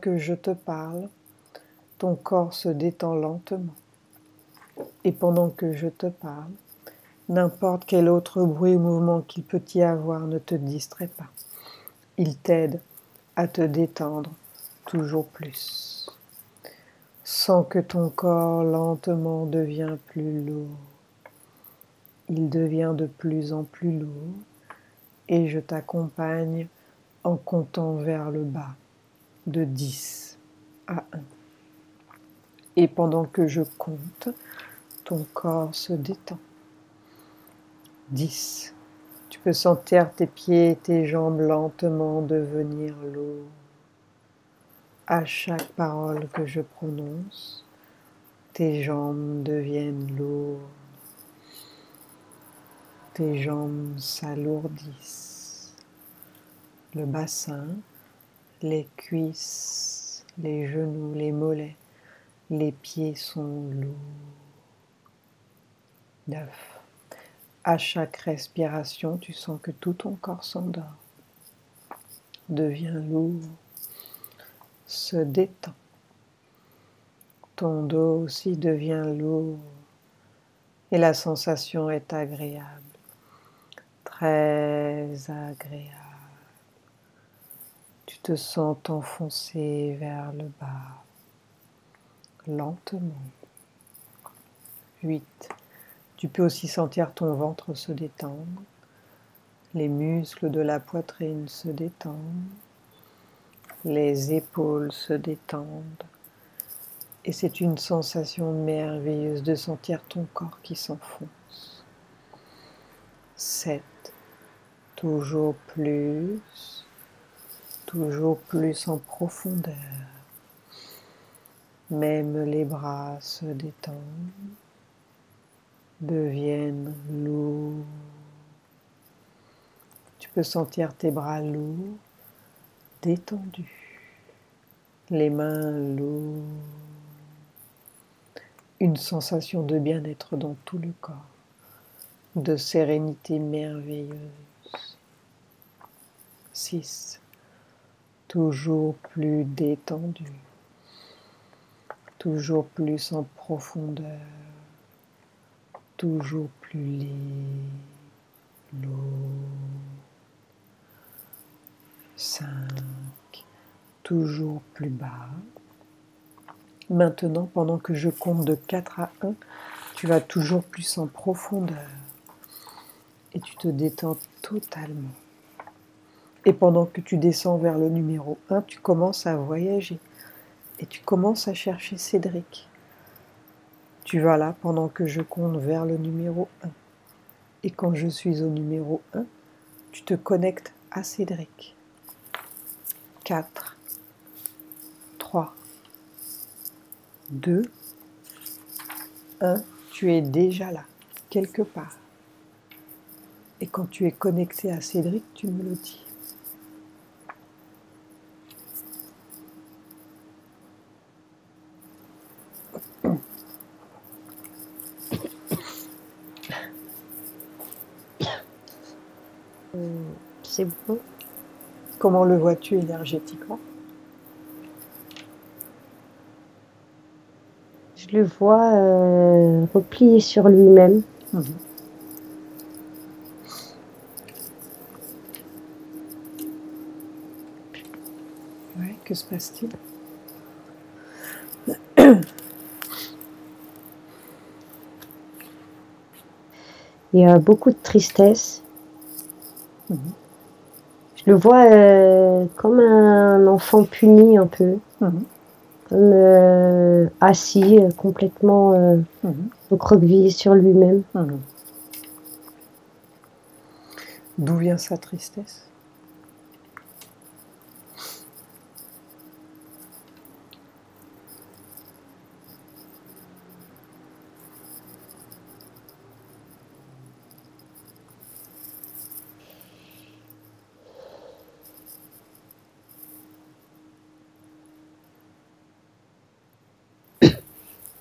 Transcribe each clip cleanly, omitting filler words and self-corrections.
que je te parle, ton corps se détend lentement. Et pendant que je te parle, n'importe quel autre bruit ou mouvement qu'il peut y avoir ne te distrait pas. Il t'aide à te détendre toujours plus. Sens que ton corps lentement devient plus lourd. Il devient de plus en plus lourd et je t'accompagne en comptant vers le bas de 10 à 1. Et pendant que je compte, ton corps se détend. 10. Tu peux sentir tes pieds et tes jambes lentement devenir lourds. À chaque parole que je prononce, tes jambes deviennent lourdes. Tes jambes s'alourdissent. Le bassin, les cuisses, les genoux, les mollets, les pieds sont lourds. 9. À chaque respiration, tu sens que tout ton corps s'endort, devient lourd, se détend. Ton dos aussi devient lourd et la sensation est agréable, très agréable. Tu te sens t'enfoncer vers le bas, lentement. 8. Tu peux aussi sentir ton ventre se détendre, les muscles de la poitrine se détendent, les épaules se détendent. Et c'est une sensation merveilleuse de sentir ton corps qui s'enfonce. 7. Toujours plus en profondeur. Même les bras se détendent, deviennent lourds. Tu peux sentir tes bras lourds, détendus, les mains lourdes. Une sensation de bien-être dans tout le corps, de sérénité merveilleuse. 6. Toujours plus détendu, toujours plus en profondeur, toujours plus léger, lourd. 5. Toujours plus bas. Maintenant, pendant que je compte de 4 à 1, tu vas toujours plus en profondeur et tu te détends totalement. Et pendant que tu descends vers le numéro 1, tu commences à voyager et tu commences à chercher Cédric. Tu vas là pendant que je compte vers le numéro 1. Et quand je suis au numéro 1, tu te connectes à Cédric. 4, 3, 2, 1, tu es déjà là, quelque part. Et quand tu es connecté à Cédric, tu me le dis. C'est bon. Comment le vois-tu énergétiquement? Je le vois replié sur lui-même. Ouais, que se passe-t-il? Il y a beaucoup de tristesse. Je le vois comme un enfant puni un peu. Comme assis complètement recroquevillé sur lui-même. D'où vient sa tristesse?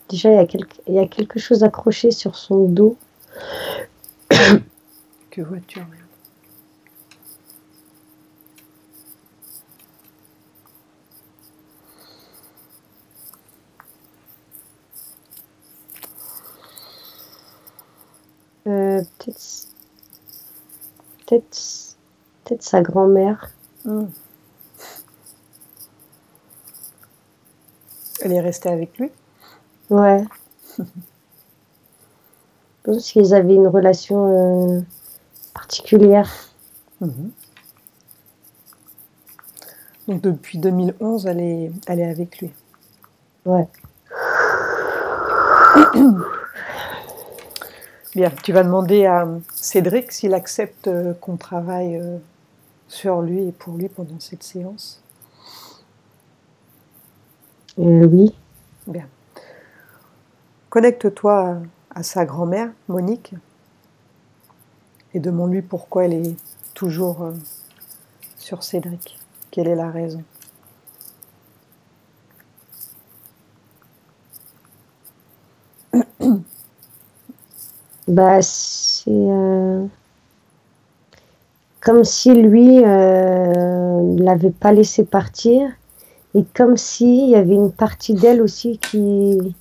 Déjà, il y a quelque chose accroché sur son dos. Que vois-tu? Peut-être, peut-être, peut-être sa grand-mère. Hmm. Elle est restée avec lui? Ouais. Je pense qu'ils avaient une relation particulière. Mhm. Donc depuis 2011, elle est avec lui. Ouais. Bien, tu vas demander à Cédric s'il accepte qu'on travaille sur lui et pour lui pendant cette séance. Oui. Bien. Connecte-toi à sa grand-mère, Monique, et demande-lui pourquoi elle est toujours sur Cédric. Quelle est la raison? Bah, c'est comme si lui ne l'avait pas laissé partir et comme s'il y avait une partie d'elle aussi qui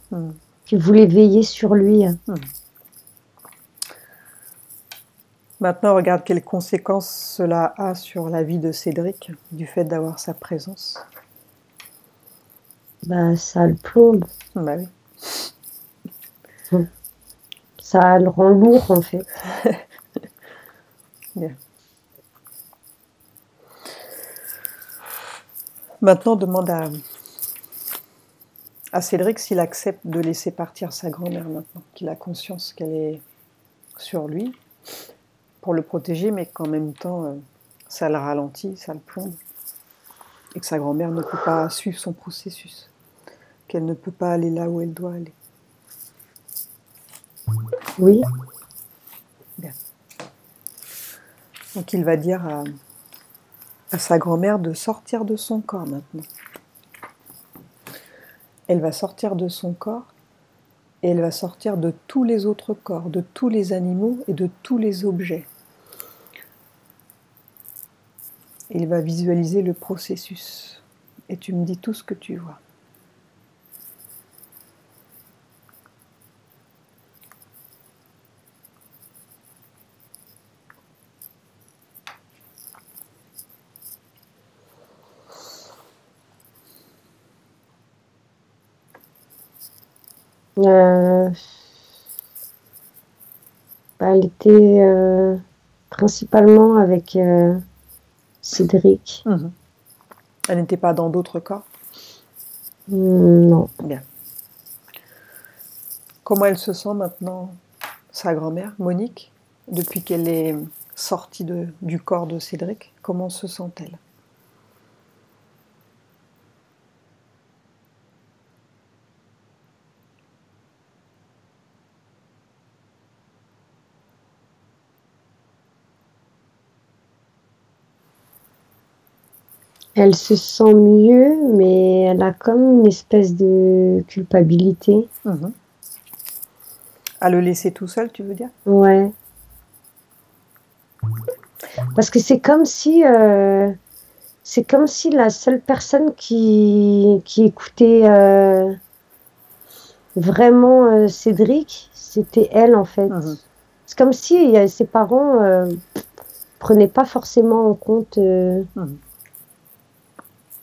voulait veiller sur lui. Maintenant, regarde quelles conséquences cela a sur la vie de Cédric, du fait d'avoir sa présence. Bah, ça le plombe. Bah oui. Ça le rend lourd, en fait. Bien. Maintenant, demande à Cédric s'il accepte de laisser partir sa grand-mère maintenant, qu'il a conscience qu'elle est sur lui, pour le protéger, mais qu'en même temps, ça le ralentit, ça le plombe, et que sa grand-mère ne peut pas suivre son processus, qu'elle ne peut pas aller là où elle doit aller. Oui. Bien. Donc il va dire à sa grand-mère de sortir de son corps maintenant. Elle va sortir de son corps et elle va sortir de tous les autres corps, de tous les animaux et de tous les objets. Il va visualiser le processus. Et tu me dis tout ce que tu vois. Bah, elle était principalement avec Cédric. Mmh. Elle n'était pas dans d'autres corps? Non. Bien. Comment elle se sent maintenant, sa grand-mère, Monique, depuis qu'elle est sortie du corps de Cédric? Comment se sent-elle? Elle se sent mieux, mais elle a comme une espèce de culpabilité. Mmh. À le laisser tout seul, tu veux dire? Ouais. Parce que c'est comme si la seule personne qui écoutait vraiment Cédric, c'était elle en fait. Mmh. C'est comme si ses parents prenaient pas forcément en compte Mmh.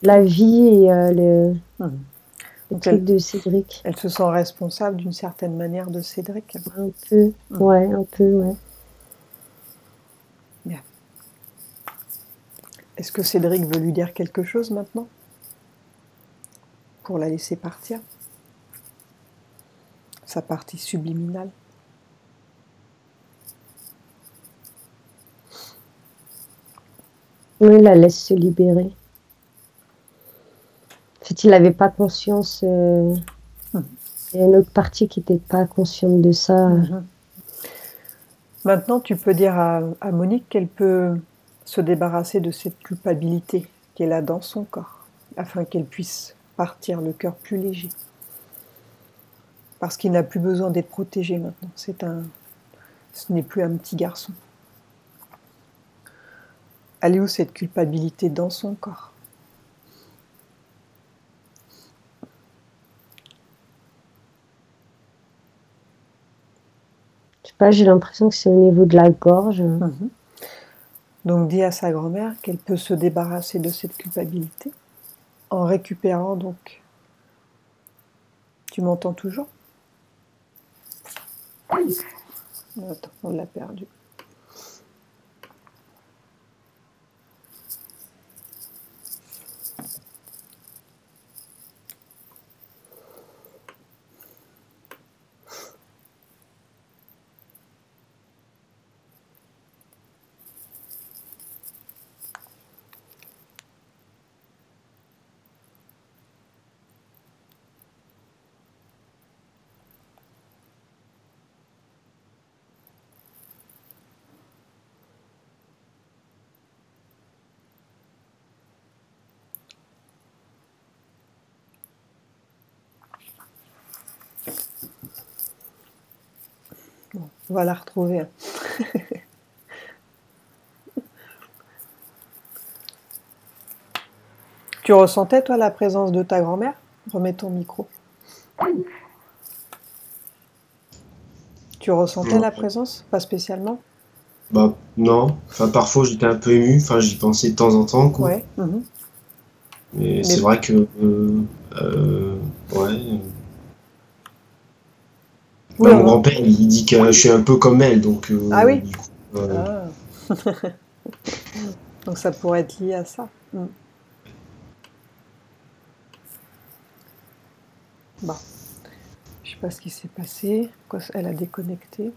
la vie et le Donc truc de Cédric. elle se sent responsable d'une certaine manière de Cédric? Un peu, ouais, un peu, ouais. Bien. Est-ce que Cédric veut lui dire quelque chose maintenant? Pour la laisser partir? Sa partie subliminale? Oui, il la laisse se libérer. En fait, il n'avait pas conscience. Il y a une autre partie qui n'était pas consciente de ça. Maintenant, tu peux dire à Monique qu'elle peut se débarrasser de cette culpabilité qu'elle a dans son corps, afin qu'elle puisse partir le cœur plus léger. Parce qu'il n'a plus besoin d'être protégé maintenant. Ce n'est plus un petit garçon. Elle est où cette culpabilité dans son corps? Je sais pas, j'ai l'impression que c'est au niveau de la gorge. Donc dis à sa grand-mère qu'elle peut se débarrasser de cette culpabilité en récupérant donc... Tu m'entends toujours? Attends, on l'a perdu. Bon, on va la retrouver. Tu ressentais, toi, la présence de ta grand-mère? Remets ton micro. Tu ressentais la présence? Pas spécialement? Bah non, enfin parfois j'étais un peu ému, enfin j'y pensais de temps en temps quoi. Ouais. Mais c'est vrai que ouais. Oui, mon grand-père il dit que je suis un peu comme elle, donc ah oui? du coup, Ah. Donc ça pourrait être lié à ça. Bon. Je sais pas ce qui s'est passé. Pourquoi elle a déconnecté?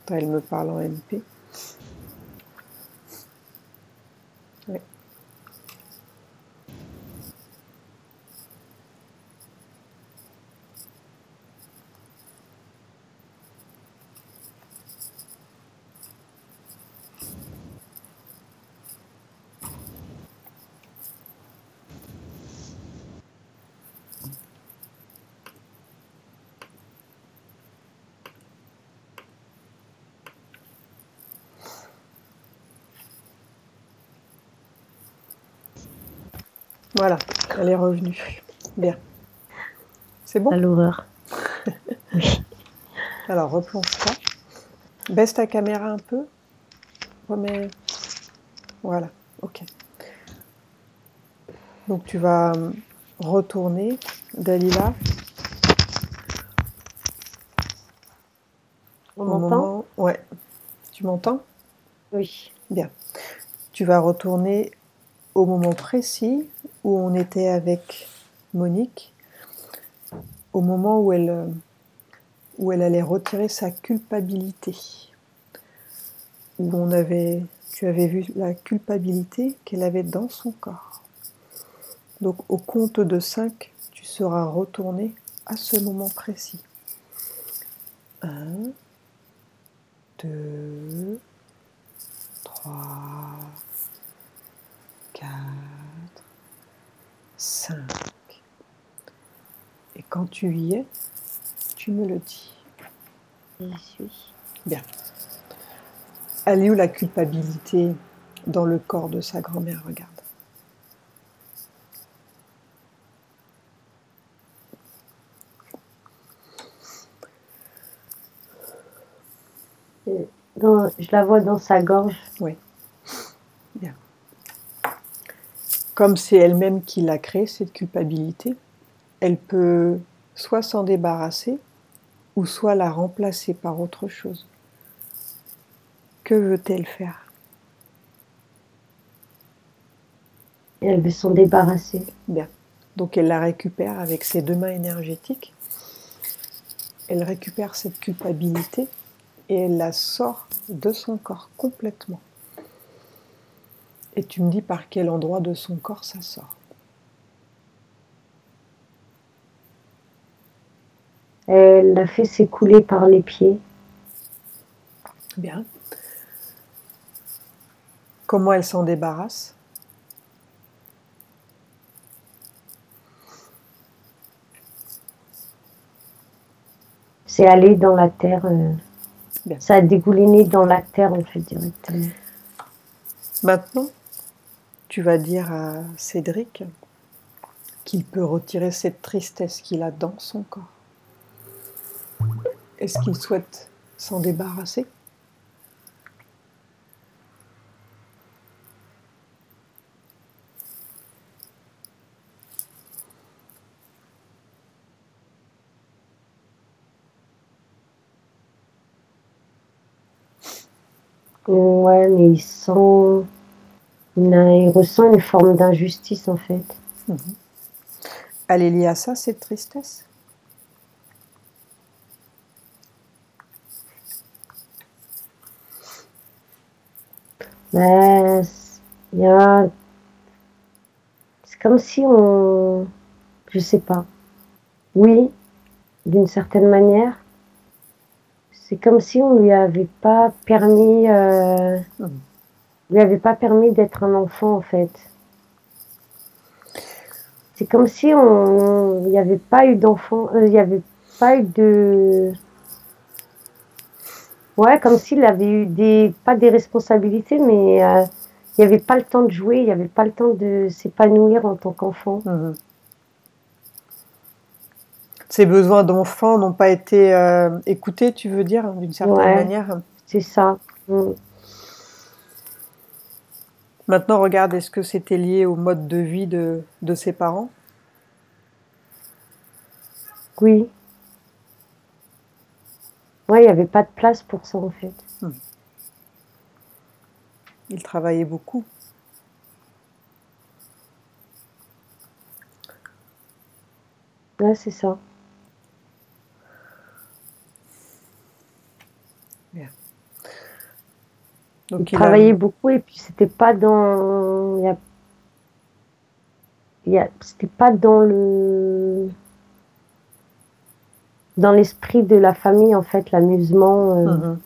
Elle me parle en MP. Ouais. Voilà, elle est revenue. Bien. C'est bon? À l'horreur. Alors, replonge-toi. Baisse ta caméra un peu. Remets... Voilà, ok. Donc, tu vas retourner, Dalila. On m'entend? Ouais. Tu m'entends? Oui. Bien. Tu vas retourner au moment précis où on était avec Monique, au moment où elle allait retirer sa culpabilité, où tu avais vu la culpabilité qu'elle avait dans son corps. Donc au compte de 5, tu seras retourné à ce moment précis. 1, 2, 3, 4, 5. Et quand tu y es, tu me le dis. J'y suis. Bien. Elle est où la culpabilité dans le corps de sa grand-mère? Regarde. Je la vois dans sa gorge. Oui. Bien. Comme c'est elle-même qui l'a créée, cette culpabilité, elle peut soit s'en débarrasser ou soit la remplacer par autre chose. Que veut-elle faire? Elle veut s'en débarrasser. Bien. Donc elle la récupère avec ses 2 mains énergétiques. Elle récupère cette culpabilité et elle la sort de son corps complètement. Et tu me dis par quel endroit de son corps ça sort? Elle l'a fait s'écouler par les pieds. Bien. Comment elle s'en débarrasse? C'est aller dans la terre. Bien. Ça a dégouliné dans la terre, en fait, directement. Maintenant, tu vas dire à Cédric qu'il peut retirer cette tristesse qu'il a dans son corps. Est-ce qu'il souhaite s'en débarrasser? Ouais, mais il ressent une forme d'injustice, en fait. Elle est liée à ça, cette tristesse? Ben, c'est comme si on... Je sais pas. Oui, d'une certaine manière. C'est comme si on lui avait pas permis... lui avait pas permis d'être un enfant, en fait. C'est comme si il n'y avait pas eu d'enfant, il n'y avait pas eu de... Ouais, comme s'il avait eu pas des responsabilités, mais il n'y avait pas le temps de jouer, il n'y avait pas le temps de s'épanouir en tant qu'enfant. Ses besoins d'enfant n'ont pas été écoutés, tu veux dire, d'une certaine manière? C'est ça. Maintenant, regarde, est-ce que c'était lié au mode de vie de ses parents? Oui. Ouais, il n'y avait pas de place pour ça, en fait. Il travaillait beaucoup. Ouais, c'est ça. Bien. Donc, il travaillait beaucoup et puis c'était pas dans... C'était pas dans l'esprit de la famille, en fait, l'amusement.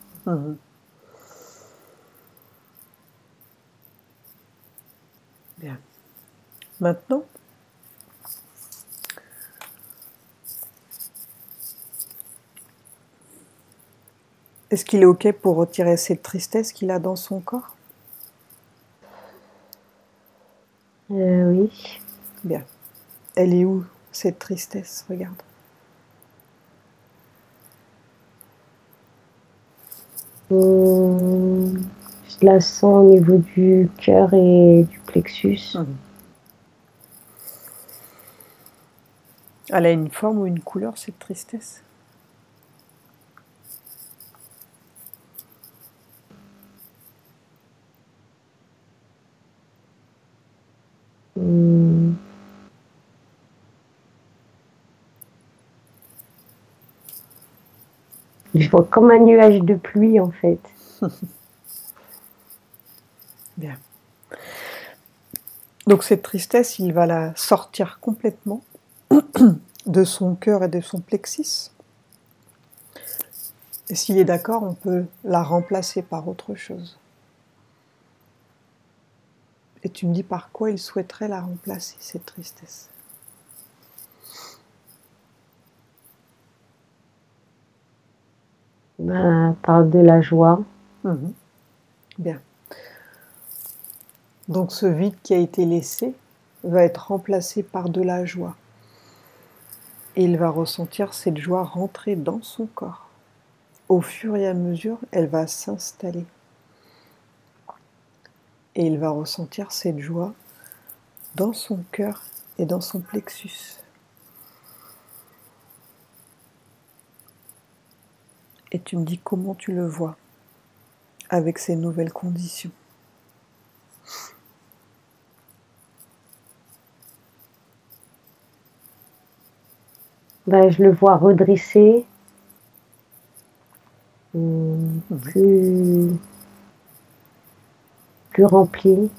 Bien. Maintenant, est-ce qu'il est OK pour retirer cette tristesse qu'il a dans son corps? Oui. Bien. Elle est où, cette tristesse? Regarde. Je la sens au niveau du cœur et du plexus. Elle a une forme ou une couleur, cette tristesse? Je vois comme un nuage de pluie, en fait. Bien. Donc cette tristesse, il va la sortir complètement de son cœur et de son plexus. Et s'il est d'accord, on peut la remplacer par autre chose. Et tu me dis par quoi il souhaiterait la remplacer, cette tristesse? Par de la joie. Bien. Donc ce vide qui a été laissé va être remplacé par de la joie. Et il va ressentir cette joie rentrer dans son corps. Au fur et à mesure, elle va s'installer. Et il va ressentir cette joie dans son cœur et dans son plexus. Et tu me dis comment tu le vois avec ces nouvelles conditions. Je le vois redressé, plus rempli.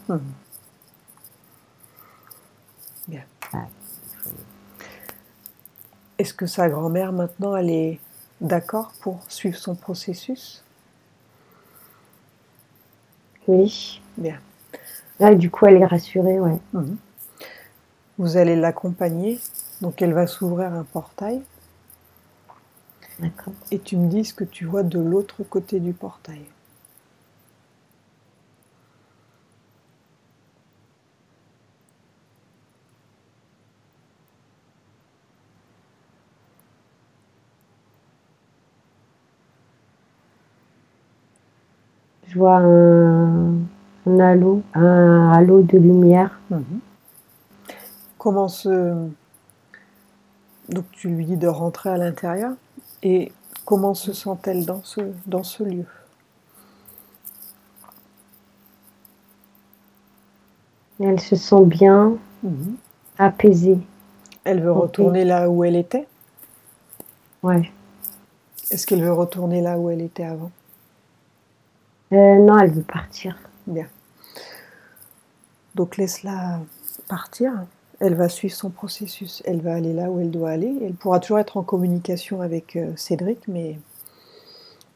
Bien. Est-ce que sa grand-mère, maintenant, elle est d'accord pour suivre son processus? Oui. Bien. Là, du coup, elle est rassurée, ouais. Vous allez l'accompagner, donc elle va s'ouvrir un portail. D'accord. Et tu me dis ce que tu vois de l'autre côté du portail. Je vois un halo de lumière. Comment Donc tu lui dis de rentrer à l'intérieur. Et comment se sent-elle dans ce lieu? Elle se sent bien, apaisée. Elle veut Ok. retourner là où elle était? Ouais. Est-ce qu'elle veut retourner là où elle était avant? Non, elle veut partir. Bien. Donc laisse-la partir. Elle va suivre son processus. Elle va aller là où elle doit aller. Elle pourra toujours être en communication avec Cédric, mais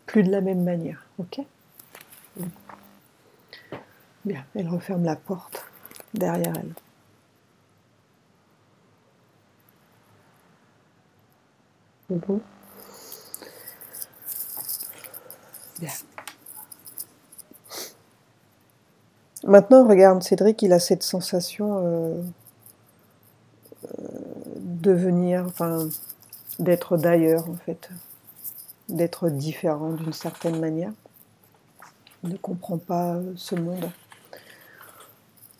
plus de la même manière. Ok? Bien. Elle referme la porte derrière elle. Bon. Bien. Maintenant, regarde, Cédric, il a cette sensation de venir, enfin, d'être d'ailleurs, en fait, d'être différent d'une certaine manière. Il ne comprend pas ce monde.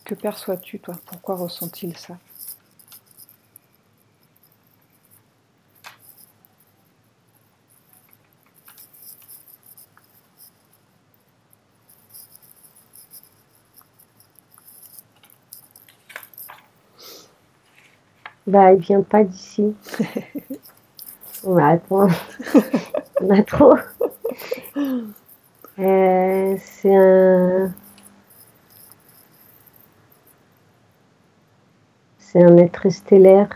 Que perçois-tu, toi? Pourquoi ressent-il ça? Bah, il vient pas d'ici. Mais attends, on a trop. C'est un être stellaire.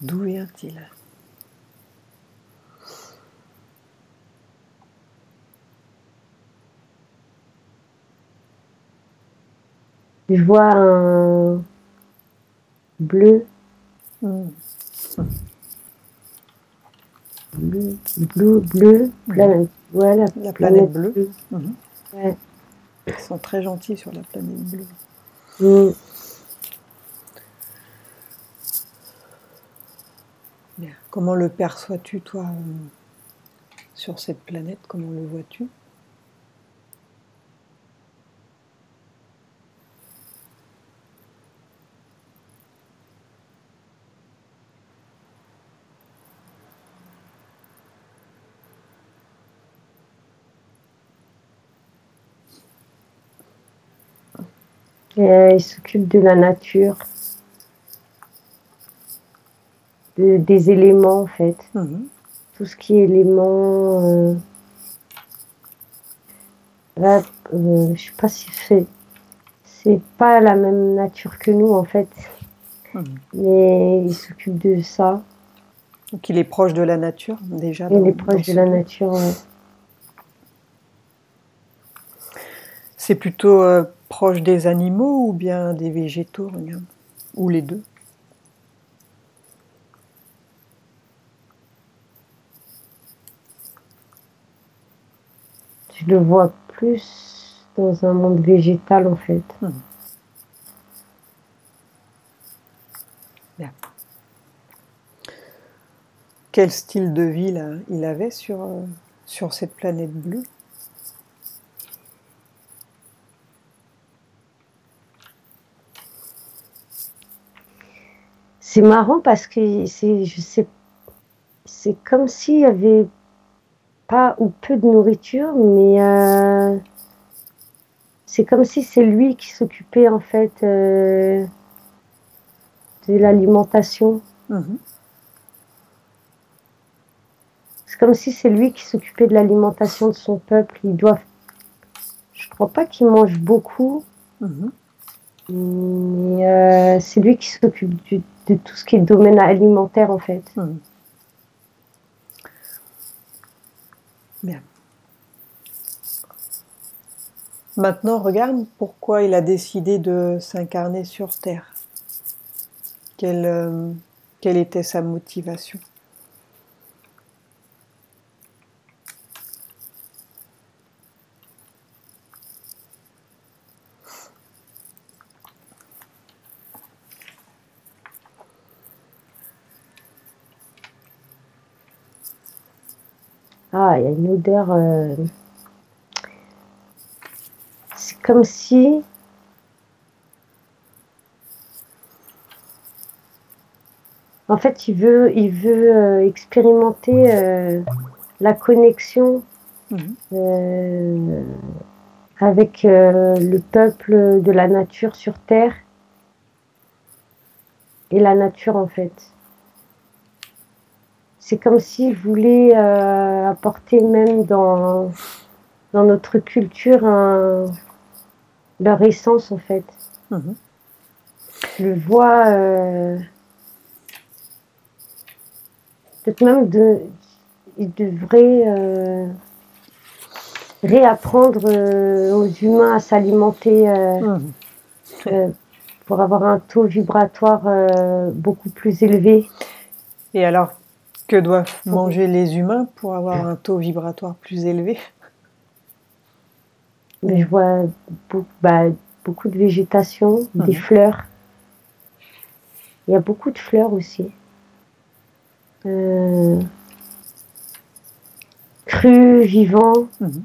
D'où vient-il? Je vois un bleu. Bleu. Voilà, La planète bleue. Ouais. Ils sont très gentils sur la planète bleue. Bien. Comment le perçois-tu, toi, sur cette planète? Comment le vois-tu? Il s'occupe de la nature, des éléments en fait. Tout ce qui est éléments. Là, je sais pas si c'est pas la même nature que nous en fait, mais il s'occupe de ça. Donc il est proche de la nature déjà. Il est proche de la nature. Ouais. C'est plutôt proche des animaux ou bien des végétaux, regarde. Ou les deux? Je le vois plus dans un monde végétal en fait. Bien. Quel style de vie là, il avait sur cette planète bleue? C'est marrant parce que c'est comme s'il y avait pas ou peu de nourriture, mais c'est comme si c'est lui qui s'occupait en fait de l'alimentation. C'est comme si c'est lui qui s'occupait de l'alimentation de son peuple. crois pas qu'il mange beaucoup, Mhm. mais c'est lui qui s'occupe de tout ce qui est domaine alimentaire en fait. Mhm. Bien. Maintenant, regarde pourquoi il a décidé de s'incarner sur Terre. Quelle était sa motivation? Ah, il y a une odeur. C'est comme si. En fait, il veut expérimenter la connexion Mhm. avec le peuple de la nature sur Terre et la nature en fait. C'est comme s'il voulait apporter même dans notre culture leur essence en fait. Mhm. Je le vois peut-être même il devrait réapprendre aux humains à s'alimenter Mhm. euh, pour avoir un taux vibratoire beaucoup plus élevé. Et alors, que doivent manger les humains pour avoir un taux vibratoire plus élevé? Mais je vois beaucoup de végétation, des Mhm. fleurs. Il y a beaucoup de fleurs aussi. Crues, vivants, Mhm.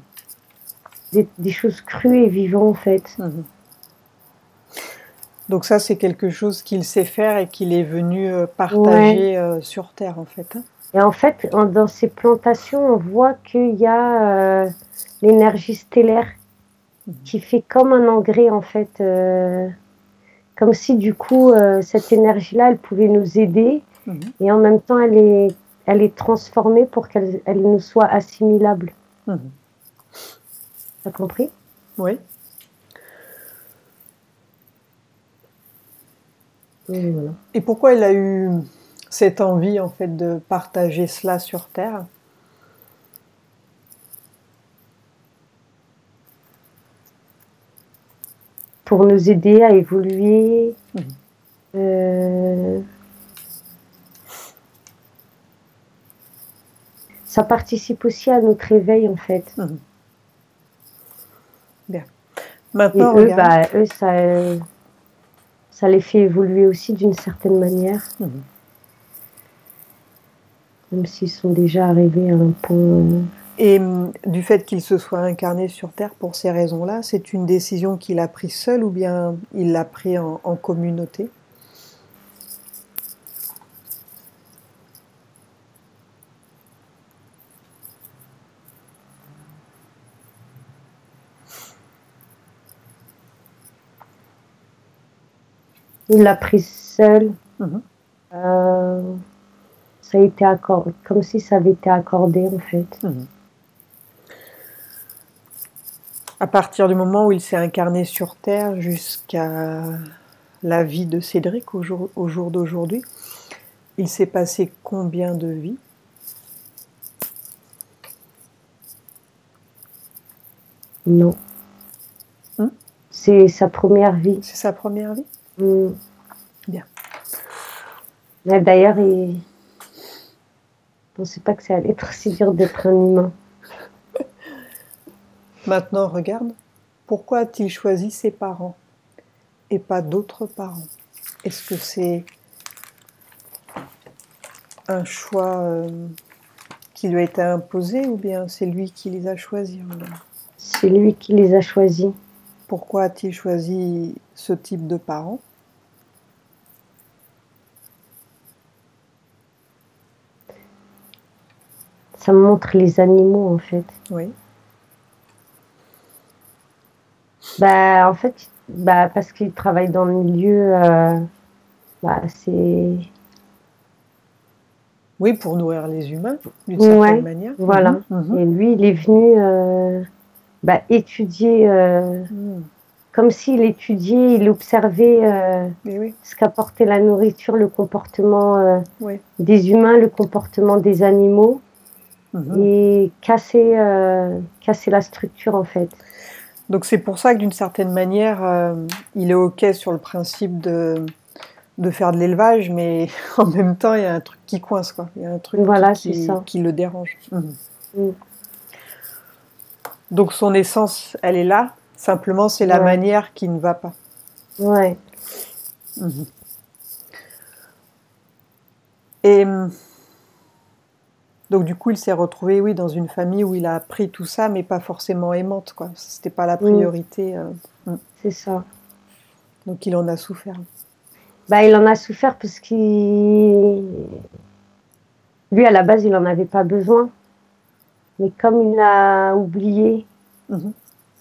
des choses crues et vivantes en fait. Mhm. Donc ça, c'est quelque chose qu'il sait faire et qu'il est venu Ouais. partager sur Terre, en fait. Hein. Et en fait, dans ces plantations, on voit qu'il y a l'énergie stellaire qui fait comme un engrais en fait. Comme si du coup, cette énergie-là, elle pouvait nous aider Mhm. et en même temps, elle est transformée pour qu'elle nous soit assimilable. Mhm. T'as compris? Oui. Voilà. Et pourquoi il a eu cette envie, en fait, de partager cela sur Terre? Pour nous aider à évoluer. Mhm. Ça participe aussi à notre éveil en fait. Mhm. Bien. Et Maintenant, eux, regarde. ça les fait évoluer aussi d'une certaine manière, Mhm. même s'ils sont déjà arrivés à un point. Et du fait qu'il se soit incarné sur Terre pour ces raisons-là, c'est une décision qu'il a prise seul ou bien il l'a pris en communauté? Il l'a prise seule. Mhm. Ça a été accordé, comme si ça avait été accordé en fait. Mhm. À partir du moment où il s'est incarné sur Terre jusqu'à la vie de Cédric au jour d'aujourd'hui, il s'est passé combien de vies? Non. Hmm? C'est sa première vie. C'est sa première vie? Bien. Mais d'ailleurs, il ne pensait pas que ça allait être si dur d'être un humain. Maintenant, regarde, pourquoi a-t-il choisi ses parents et pas d'autres parents? Est-ce que c'est un choix qui lui a été imposé ou bien c'est lui qui les a choisis? C'est lui qui les a choisis. Pourquoi a-t-il choisi ce type de parents? Ça montre les animaux en fait. Oui. En fait, parce qu'il travaille dans le milieu, c'est... Oui, pour nourrir les humains, d'une Ouais, certaine manière. voilà. Mhm. Et lui, il est venu étudier, comme s'il étudiait, il observait Et oui, ce qu'apportait la nourriture, le comportement oui. des humains, le comportement des animaux, et casser la structure en fait. Donc c'est pour ça que d'une certaine manière, il est OK sur le principe de faire de l'élevage, mais en même temps, il y a un truc qui coince, quoi. Il y a un truc Voilà, c'est ça. qui le dérange. Donc son essence, elle est là. Simplement, c'est la manière qui ne va pas. Ouais. Et donc du coup, il s'est retrouvé, oui, dans une famille où il a appris tout ça, mais pas forcément aimante, quoi. C'était pas la priorité. C'est ça. Donc il en a souffert. Il en a souffert parce qu'il... Lui, à la base, il n'en avait pas besoin. Mais comme il l'a oublié...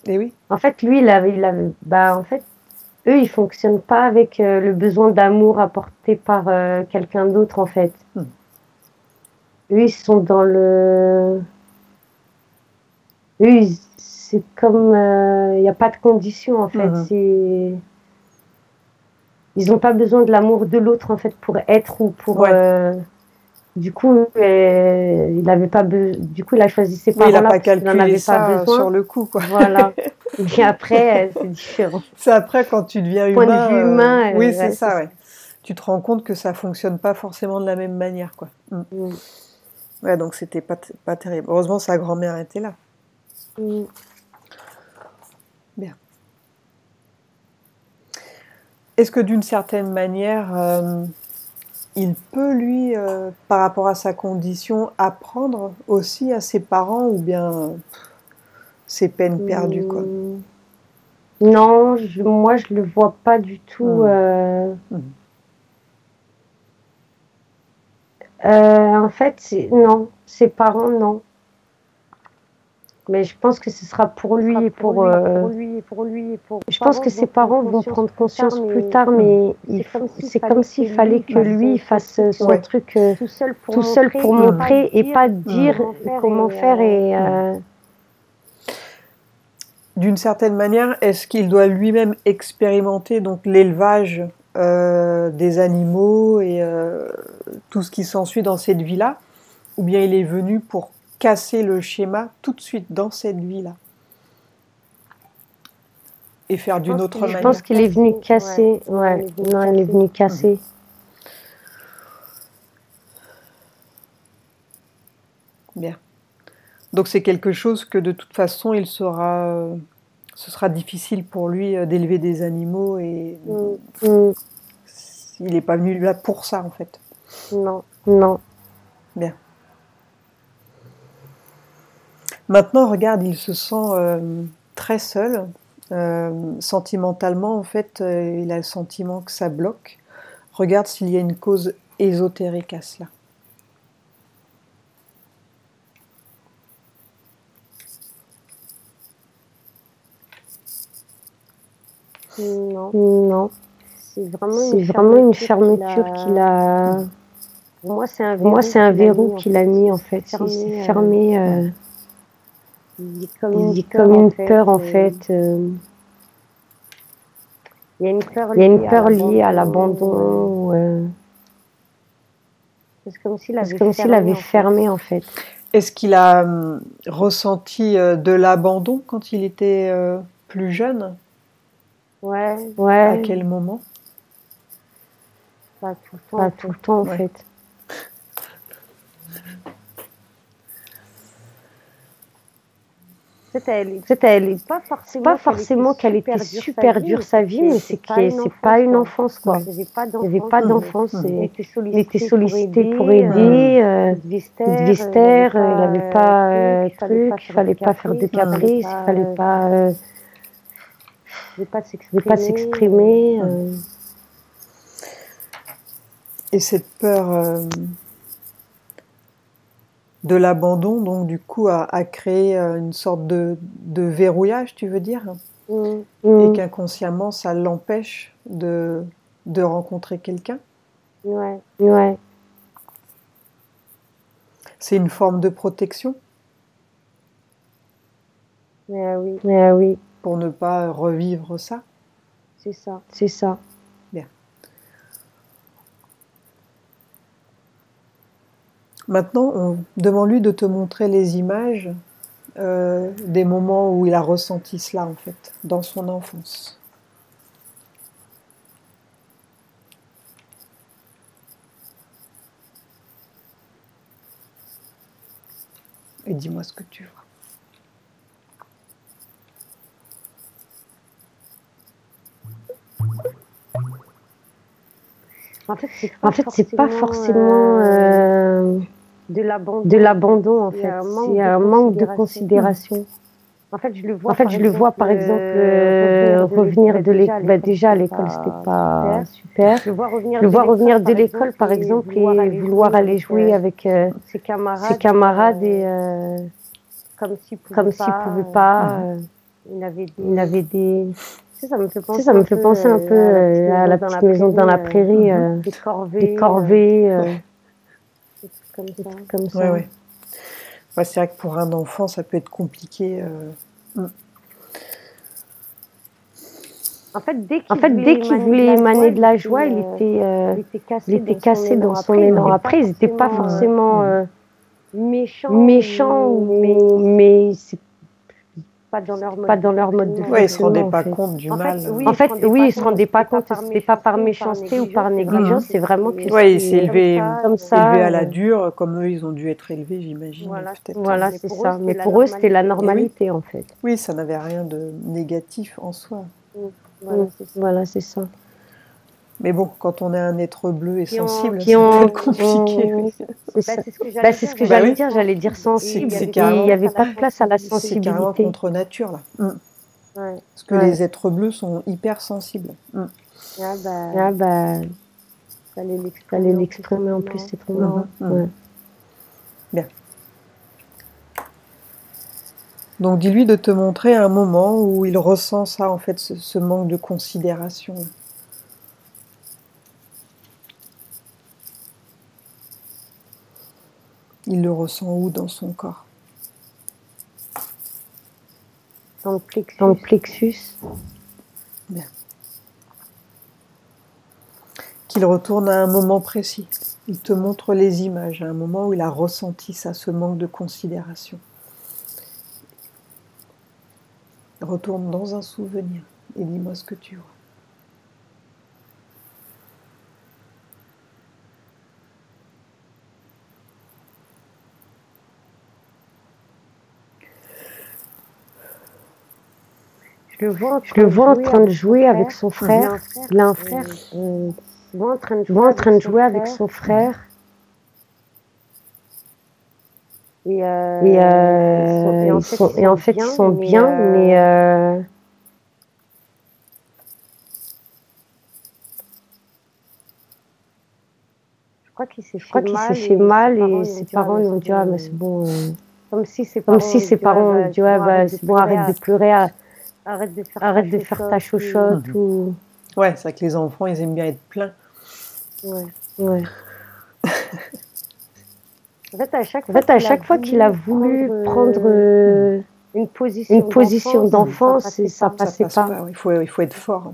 Et oui. En fait, lui, en fait, eux, ils ne fonctionnent pas avec le besoin d'amour apporté par quelqu'un d'autre, en fait. Eux, ils sont dans le... Eux, c'est comme... Il n'y a pas de condition, en fait. C'est... Ils n'ont pas besoin de l'amour de l'autre, en fait, pour être ou pour... Du coup, il avait pas du coup, il a choisi ses parents-là. Il n'a pas calculé ça sur le coup, quoi. Voilà. Mais après, c'est différent. C'est après, quand tu deviens humain... Point de vue humain. Oui, c'est ça, ouais. Tu te rends compte que ça ne fonctionne pas forcément de la même manière, quoi. Ouais, donc c'était pas terrible. Heureusement, sa grand-mère était là. Bien. Est-ce que d'une certaine manière, il peut, lui, par rapport à sa condition, apprendre aussi à ses parents, ou bien c'est peine perdue, quoi? Non, moi, je le vois pas du tout. En fait, non, ses parents, non. Mais je pense que ce sera pour lui et pour lui. Je pense que ses parents vont prendre conscience plus tard, mais c'est comme s'il fallait que lui fasse son truc tout seul pour montrer et pas dire comment faire. Et d'une certaine manière, est-ce qu'il doit lui-même expérimenter donc l'élevage des animaux et tout ce qui s'ensuit dans cette vie-là, ou bien il est venu pour casser le schéma tout de suite dans cette vie-là et faire d'une autre manière? Je pense qu'il est venu casser. Ouais. Non, il est venu casser. Bien. Donc c'est quelque chose que de toute façon ce sera difficile pour lui d'élever des animaux, et il n'est pas venu là pour ça, en fait. Non. Bien. Maintenant, regarde, il se sent très seul. Sentimentalement, en fait, il a le sentiment que ça bloque. Regarde s'il y a une cause ésotérique à cela. Non. C'est vraiment une fermeture qu'il a. Pour moi, c'est un verrou qu'il a mis, en fait. Il s'est fermé. Il est comme une peur, en fait. Il y a une peur liée à l'abandon. C'est comme s'il avait fermé, en fait. Est-ce qu'il a ressenti de l'abandon quand il était plus jeune? Ouais. À quel moment? Pas tout le temps, en fait. Elle est pas forcément qu'elle était super dure sa vie, mais c'est pas une enfance, quoi. Il n'y avait pas d'enfance. Il était sollicité pour aider, il devait se taire, il n'avait pas truc, il fallait pas faire de caprices, il fallait pas s'exprimer. Et cette peur de l'abandon, donc du coup, a créé une sorte de verrouillage, tu veux dire? Et qu'inconsciemment, ça l'empêche de rencontrer quelqu'un? Ouais. C'est une forme de protection? Oui. Oui. Pour ne pas revivre ça. C'est ça. C'est ça. Bien. Maintenant, demande-lui de te montrer les images des moments où il a ressenti cela, en fait, dans son enfance. Et dis-moi ce que tu vois. En fait, c'est pas forcément de l'abandon, en fait. C'est un manque de considération. En fait, je le vois, par exemple, revenir de l'école. Bah, déjà, à l'école, c'était pas super. Le voir revenir de l'école, par exemple, et vouloir aller jouer avec ses camarades et comme s'il pouvait pas. Il avait des... Tu sais, ça me fait penser un peu à la petite maison dans la prairie, des corvées, des trucs comme ça. Ouais. Ouais, c'est vrai que pour un enfant, ça peut être compliqué. En fait, dès qu'il voulait émaner de la joie, il était cassé dans son élan. Après, ils n'étaient pas forcément méchants, mais c'est pas dans leur mode de fonctionnement. Ouais, ils se rendaient pas compte du mal. En fait, oui, ils se rendaient pas compte. C'était pas par méchanceté ou par négligence. C'est vraiment que ouais, ils s'élevaient comme ça, élevés à la dure, comme eux, ils ont dû être élevés, j'imagine. Voilà, c'est ça. Mais pour eux, c'était la normalité, en fait. Oui, ça n'avait rien de négatif en soi. Voilà, c'est ça. Mais bon, quand on est un être bleu et sensible, ça peut être compliqué. C'est ce que j'allais dire. J'allais dire sensible. Il n'y avait pas de place à la sensibilité. C'est carrément contre nature, là. Parce que les êtres bleus sont hyper sensibles. Fallait l'exprimer en plus, c'est trop marrant. Bien. Donc dis-lui de te montrer un moment où il ressent ça, en fait, ce manque de considération. Il le ressent où dans son corps? Dans le plexus. Bien. Qu'il retourne à un moment précis. Il te montre les images, à un moment où il a ressenti ça, ce manque de considération. Retourne dans un souvenir et dis-moi ce que tu vois. Je le vois en train de jouer avec son frère. Il a un frère. Je le vois en train de jouer avec son frère. Et en fait, ils sont bien, mais je crois qu'il s'est fait mal et ses parents lui ont dit ah mais c'est bon. Comme si ses parents lui ont dit ouais bah c'est bon, arrête de pleurer, arrête de faire ta chochotte ou. Ouais, c'est vrai que les enfants ils aiment bien être pleins. Ouais. En fait, à chaque fois qu'il a voulu prendre une position d'enfant, ça passait pas. Il faut être fort.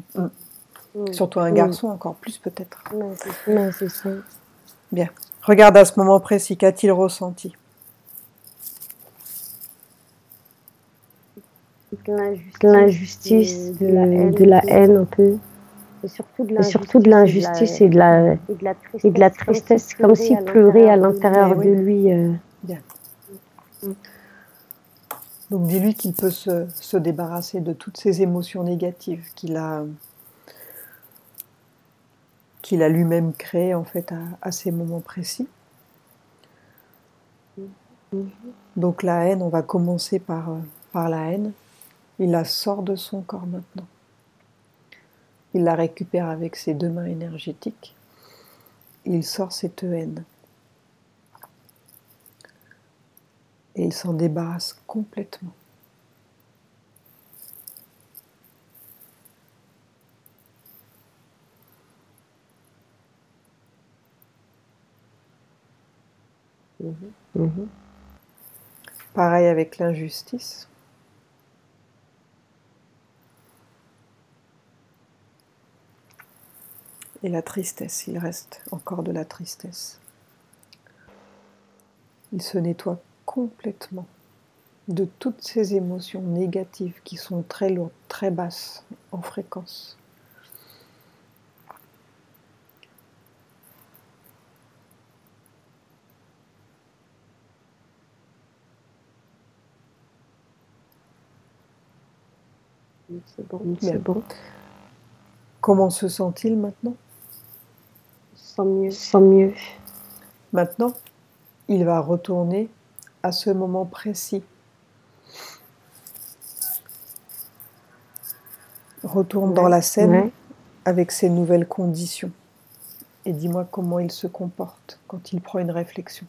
Surtout un garçon, encore plus peut-être. Non, c'est ça. Bien. Regarde à ce moment précis, qu'a-t-il ressenti? L'injustice, de la haine un peu. Et surtout de l'injustice et de la tristesse. C'est comme s'il pleurait à l'intérieur de lui. Bien. Donc dis-lui qu'il peut se débarrasser de toutes ces émotions négatives qu'il a lui-même créées en fait à ces moments précis. Donc la haine, on va commencer par la haine. Il la sort de son corps maintenant. Il la récupère avec ses deux mains énergétiques. Il sort cette haine. Et il s'en débarrasse complètement. Pareil avec l'injustice. Et la tristesse, il reste encore de la tristesse. Il se nettoie complètement de toutes ces émotions négatives qui sont très lourdes, très basses en fréquence. C'est bon, Bien. c'est bon. Comment se sent-il maintenant? Sans mieux. Sans mieux. Maintenant, il va retourner à ce moment précis. Retourne dans la scène avec ses nouvelles conditions. Et dis-moi comment il se comporte quand il prend une réflexion.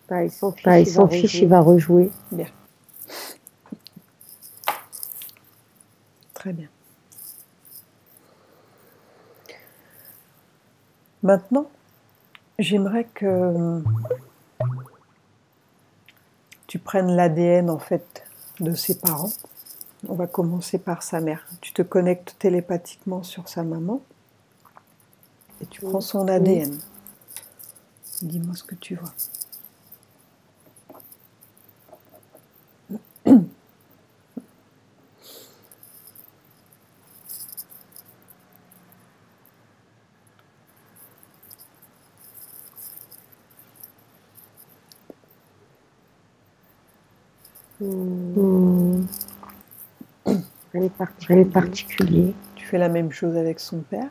Bah, il s'en fiche, il va rejouer. Bien. Très bien. Maintenant, j'aimerais que tu prennes l'ADN en fait de ses parents. On va commencer par sa mère. Tu te connectes télépathiquement sur sa maman et tu prends son ADN. Dis-moi ce que tu vois. Rien de particulier. Tu fais la même chose avec son père.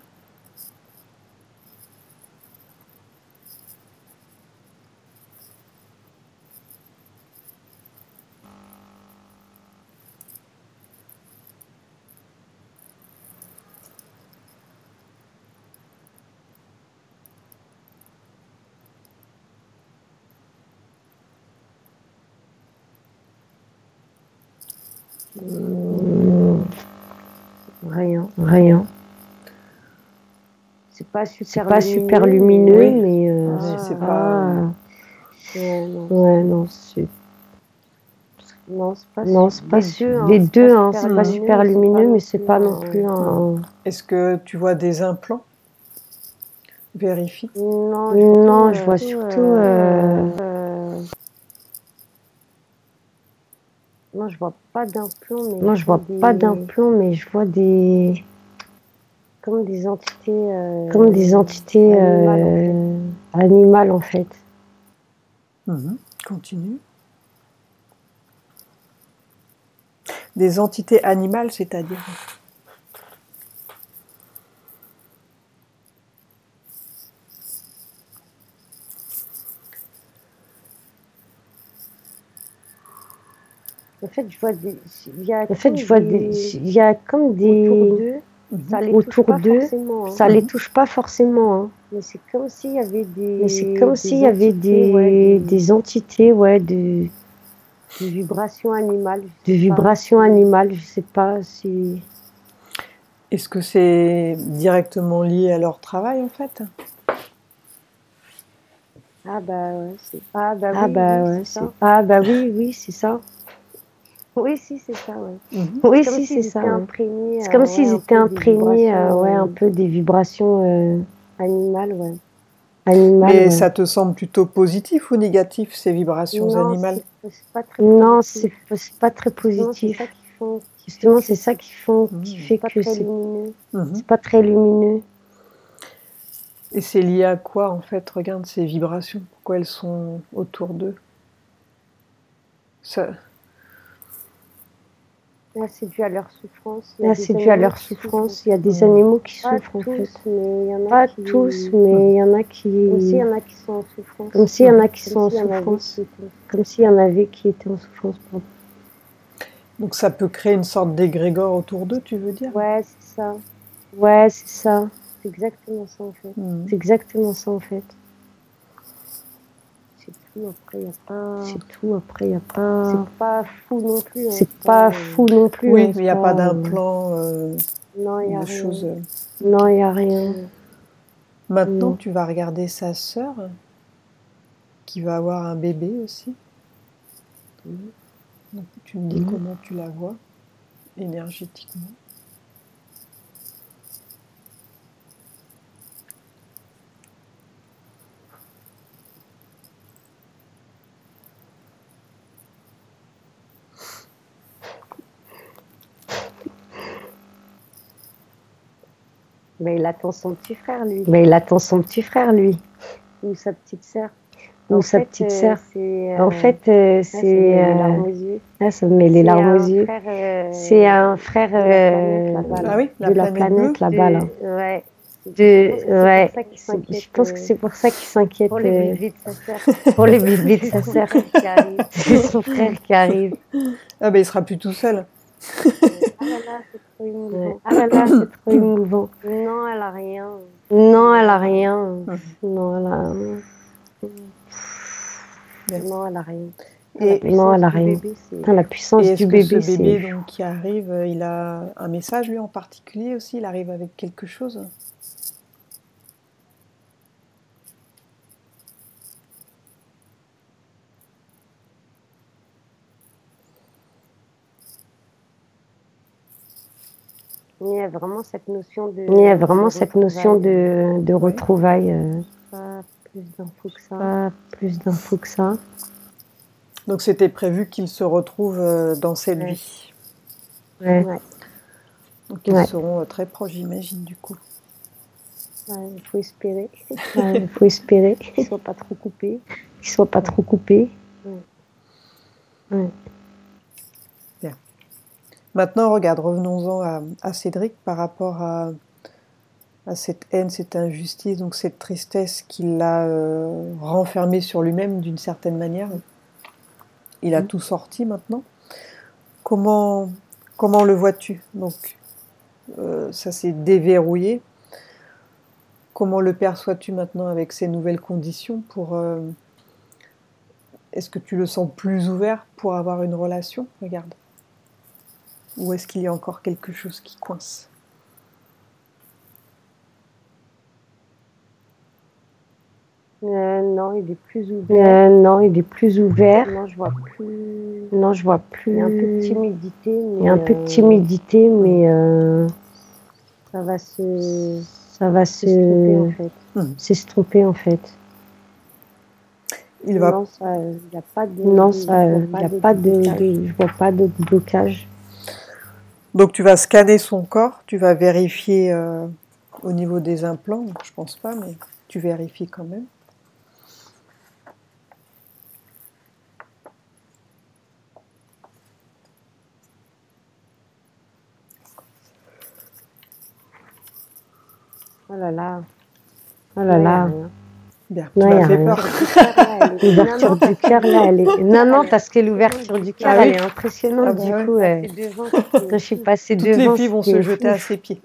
Rien. C'est pas super lumineux, oui. mais c'est pas. Ouais, non, c'est. Non, c'est pas les deux, hein, c'est pas super lumineux, mais c'est pas non plus un. Est-ce que tu vois des implants? Vérifie. Non, je vois surtout. Non, je vois pas d'implants, mais Non, je vois pas d'implants, mais je vois des. Comme des entités animales en fait. Continue. Des entités animales, c'est-à-dire? En fait, je vois des. Il y a comme des. Autour d'eux, ça les touche pas forcément. Hein. Mais c'est comme s'il y avait des entités, ouais, de vibrations animales. Je sais pas si. Est-ce que c'est directement lié à leur travail en fait? Ah bah ouais, c'est. Ah bah oui, c'est ça. Oui, si, c'est ça, ouais. Oui, si, c'est ça. C'est comme s'ils étaient imprégnés, un peu des vibrations animales, ouais. Mais ça te semble plutôt positif ou négatif, ces vibrations animales? Non, c'est pas très positif. Justement, c'est ça qui fait que c'est pas très lumineux. Et c'est lié à quoi en fait? Regarde ces vibrations, pourquoi elles sont autour d'eux? Ça... Là, c'est dû à leur souffrance. Il y a des animaux qui souffrent en fait. Pas tous, mais il y en a qui. Comme s'il y en a qui sont en souffrance. Comme s'il y en a qui sont en souffrance. Comme s'il y en avait qui étaient en souffrance. Pardon. Donc ça peut créer une sorte d'égrégore autour d'eux, tu veux dire? Ouais, c'est ça. C'est exactement ça en fait. C'est exactement ça en fait. C'est tout, après il n'y a pas. C'est pas fou non plus. C'est pas fou non plus. Oui, mais il n'y a pas d'implant. Non, il n'y a de choses. Non, il n'y a rien. Maintenant, tu vas regarder sa sœur, qui va avoir un bébé aussi. Donc, tu me dis comment tu la vois. énergétiquement. Mais il attend son petit frère, lui. Mais il attend son petit frère, lui. Ou sa petite sœur. Ou sa petite sœur. En fait, c'est... les larmes aux yeux. Ah, ça me met les larmes aux yeux. C'est un frère Ah oui, de la planète là-bas. Là. Ouais. Ouais. Je pense que c'est pour ça qu'il s'inquiète. Pour les bébés de sa sœur. Pour les bébés de sa sœur. C'est son frère qui arrive. Ah ben il sera plus tout seul. Ah là là, c'est trop émouvant. Ah là là, c'est trop émouvant. Non, elle a rien. Non, elle a rien. Non, elle a... Non, elle a rien. Non, elle a rien. La puissance du bébé, ce bébé donc, qui arrive, il a un message lui en particulier aussi. Il arrive avec quelque chose. Il y a vraiment cette notion de retrouvailles. Pas plus d'infos que ça. Pas plus d'infos que ça. Donc c'était prévu qu'ils se retrouvent dans cette vie. Ouais. Donc ils seront très proches, j'imagine, du coup. Il faut espérer. Il faut espérer qu'ils ne soient pas trop coupés. Qu'ils soient pas trop coupés. Ouais. Bien. Maintenant, regarde, revenons-en à Cédric par rapport à cette haine, cette injustice, donc cette tristesse qui l'a renfermé sur lui-même d'une certaine manière. Il a tout sorti maintenant. Comment le vois-tu? Donc, ça s'est déverrouillé. Comment le perçois-tu maintenant avec ces nouvelles conditions est-ce que tu le sens plus ouvert pour avoir une relation? Regarde. Ou est-ce qu'il y a encore quelque chose qui coince? Non, il est plus ouvert. Non, il est plus ouvert. Non, je vois plus. Non, je vois plus. Il y a un peu de timidité. Il y a un peu de timidité, mais ça va s'estomper en fait. S'estomper en fait. Il va. Non, il n'y a pas de. Non, il n'y a pas de. Je vois pas de blocage. Donc tu vas scanner son corps, tu vas vérifier au niveau des implants. Je pense pas, mais tu vérifies quand même. Oh là là. Oh là là. Bien, tu m'as fait peur. L'ouverture du cœur, là, elle est... Non, parce que l'ouverture du cœur, elle est impressionnante. Du coup, quand je suis passée devant... Toutes les filles vont se jeter à ses pieds.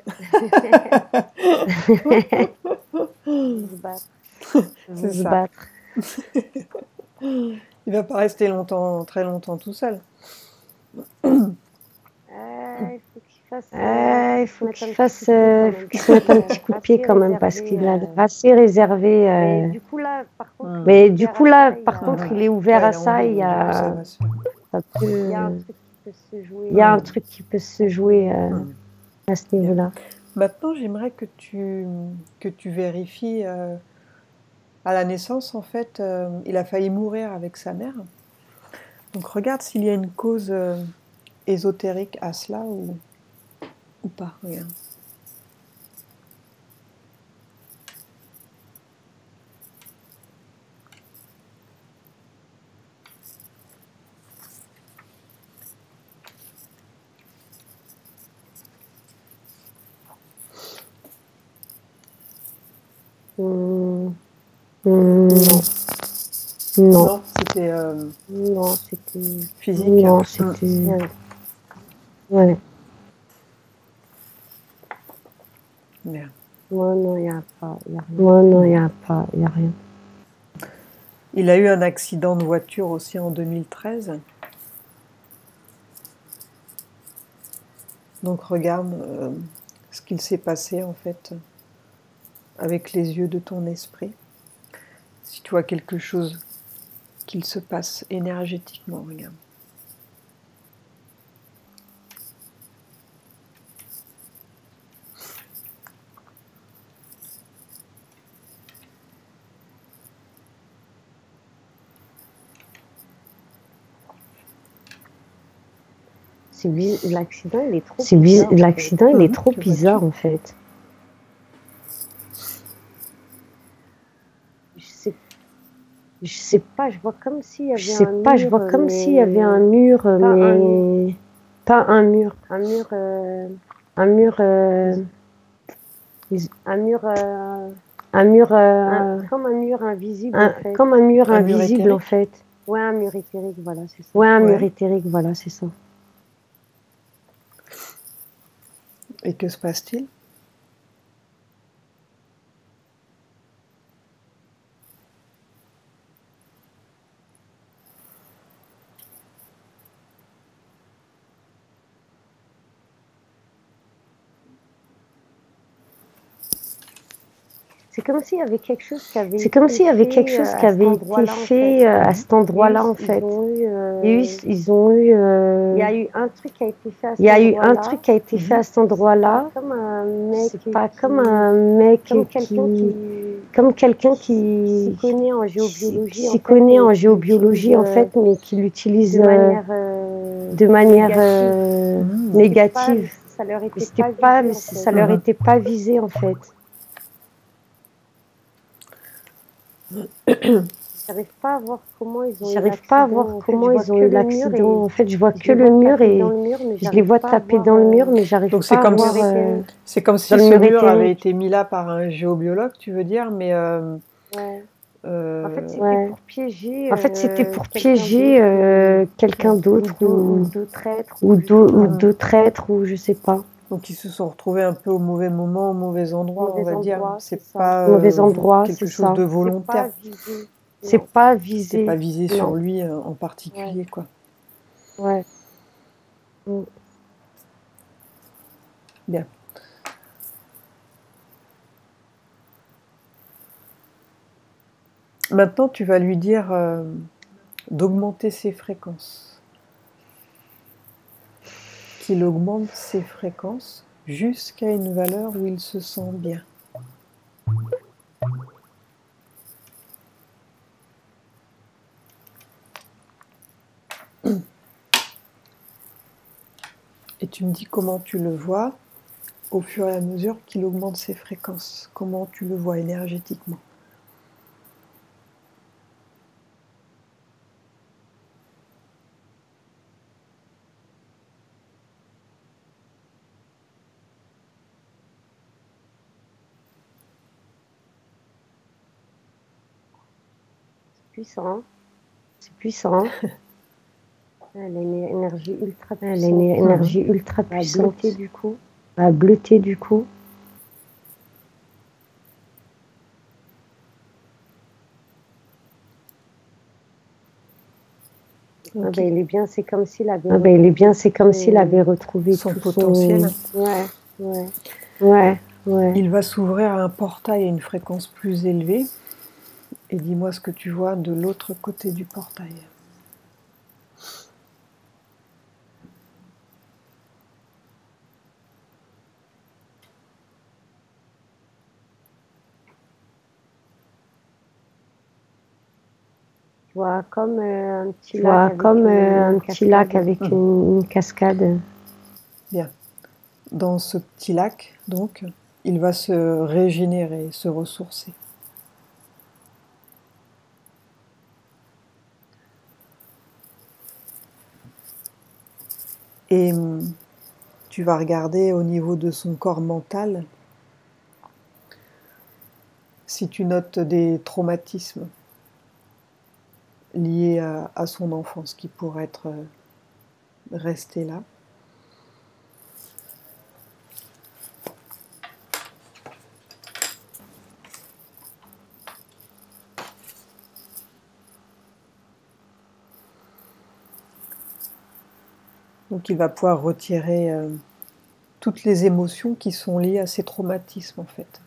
Se battre. Il va pas rester très longtemps tout seul. Il faut qu'il se mette un petit coup de pied quand même, parce qu'il a l'air assez réservé. Mais du coup, là, par contre, il est ouvert à ça. Il y a un truc qui peut se jouer à ce niveau-là. Maintenant, j'aimerais que tu vérifies. À la naissance, en fait, il a failli mourir avec sa mère. Donc, regarde s'il y a une cause ésotérique à cela ou pas. Regarde. Non, c'était physique. Non, c'était ouais. Merde. Non, il n'y a pas, il y a rien. Non, il n'y a pas, il y a rien. Il a eu un accident de voiture aussi en 2013. Donc regarde ce qu'il s'est passé en fait avec les yeux de ton esprit. Si tu vois quelque chose qu'il se passe énergétiquement, regarde. L'accident, il est trop bizarre. L'accident, il est trop bizarre, en fait. Je sais pas, je vois comme s'il y avait un mur, mais pas un mur. Un mur, comme un mur invisible, en fait. Comme un mur invisible, en fait. Ouais, un mur éthérique, voilà, c'est ça. Ouais, un mur éthérique, voilà, c'est ça. Et que se passe-t-il? C'est comme s'il y avait quelque chose qui avait été fait à cet endroit-là, en fait. Il y a eu un truc qui a été fait à cet endroit-là. C'est pas comme un mec comme quelqu'un qui s'y connaît en géobiologie, en fait, mais qui l'utilise de manière négative. Ça leur était pas visé, en fait. J'arrive pas à voir comment ils ont eu l'accident. En fait, je vois que le mur et je les vois taper dans le mur, mais j'arrive pas à voir. C'est comme si ce mur avait été mis là par un géobiologue, tu veux dire, mais ouais. En fait, c'était pour piéger quelqu'un d'autre ou deux traîtres ou je sais pas. Donc ils se sont retrouvés un peu au mauvais moment, au mauvais endroit, on va dire. C'est pas mauvais endroit, quelque chose de volontaire. C'est pas visé. C'est pas visé sur lui en particulier, quoi. Ouais. Bien. Maintenant, tu vas lui dire d'augmenter ses fréquences. Qu'il augmente ses fréquences jusqu'à une valeur où il se sent bien. Et tu me dis comment tu le vois au fur et à mesure qu'il augmente ses fréquences. Comment tu le vois énergétiquement. C'est puissant. Elle a une énergie ultra puissante. Bleutée du coup. Okay. Il est bien, c'est comme s'il avait retrouvé son potentiel. Ouais. Il va s'ouvrir à un portail à une fréquence plus élevée. Et dis-moi ce que tu vois de l'autre côté du portail. Je vois comme un petit lac avec une cascade. Bien. Dans ce petit lac, donc, il va se régénérer, se ressourcer. Et tu vas regarder au niveau de son corps mental si tu notes des traumatismes liés à son enfance qui pourraient être restés là. Donc il va pouvoir retirer toutes les émotions qui sont liées à ces traumatismes en fait.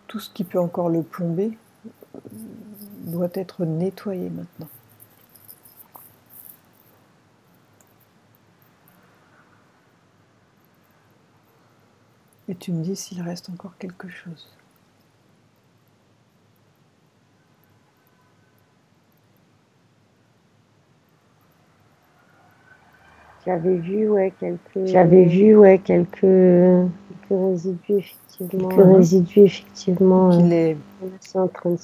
Tout ce qui peut encore le plomber doit être nettoyé maintenant. Et tu me dis s'il reste encore quelque chose. J'avais vu, ouais, quelques résidus, effectivement. C'est en train de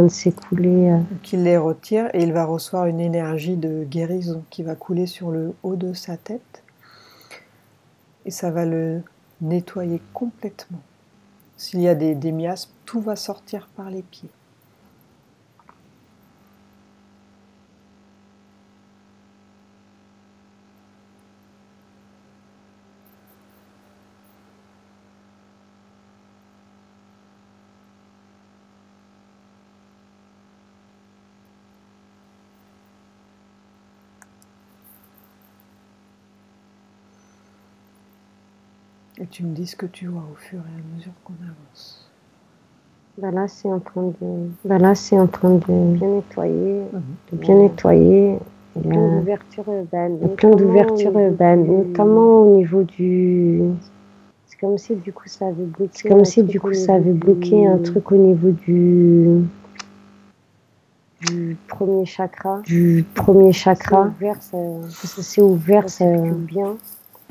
s'écouler. Donc il les retire et il va recevoir une énergie de guérison qui va couler sur le haut de sa tête. Et ça va le nettoyer complètement. S'il y a des miasmes, tout va sortir par les pieds. Et tu me dis ce que tu vois au fur et à mesure qu'on avance. Là, c'est en train de bien nettoyer. Il y a plein d'ouvertures urbaines, notamment au niveau du... C'est comme si du coup ça avait bloqué un truc au niveau du premier chakra. Ça s'est ouvert, ça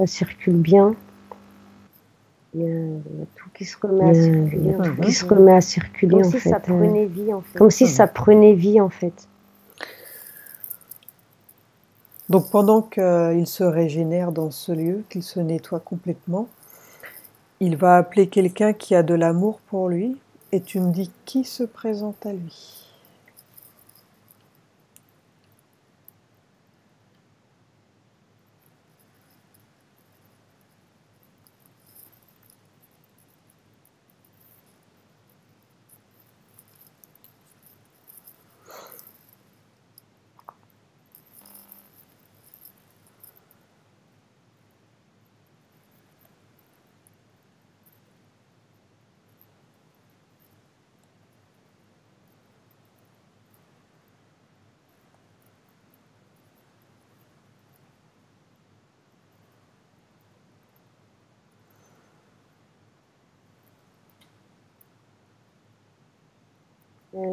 circule bien. Il y a tout qui se remet à circuler. Comme si ça prenait vie en fait. Comme si ça prenait vie en fait. Donc pendant qu'il se régénère dans ce lieu, qu'il se nettoie complètement, il va appeler quelqu'un qui a de l'amour pour lui et tu me dis qui se présente à lui.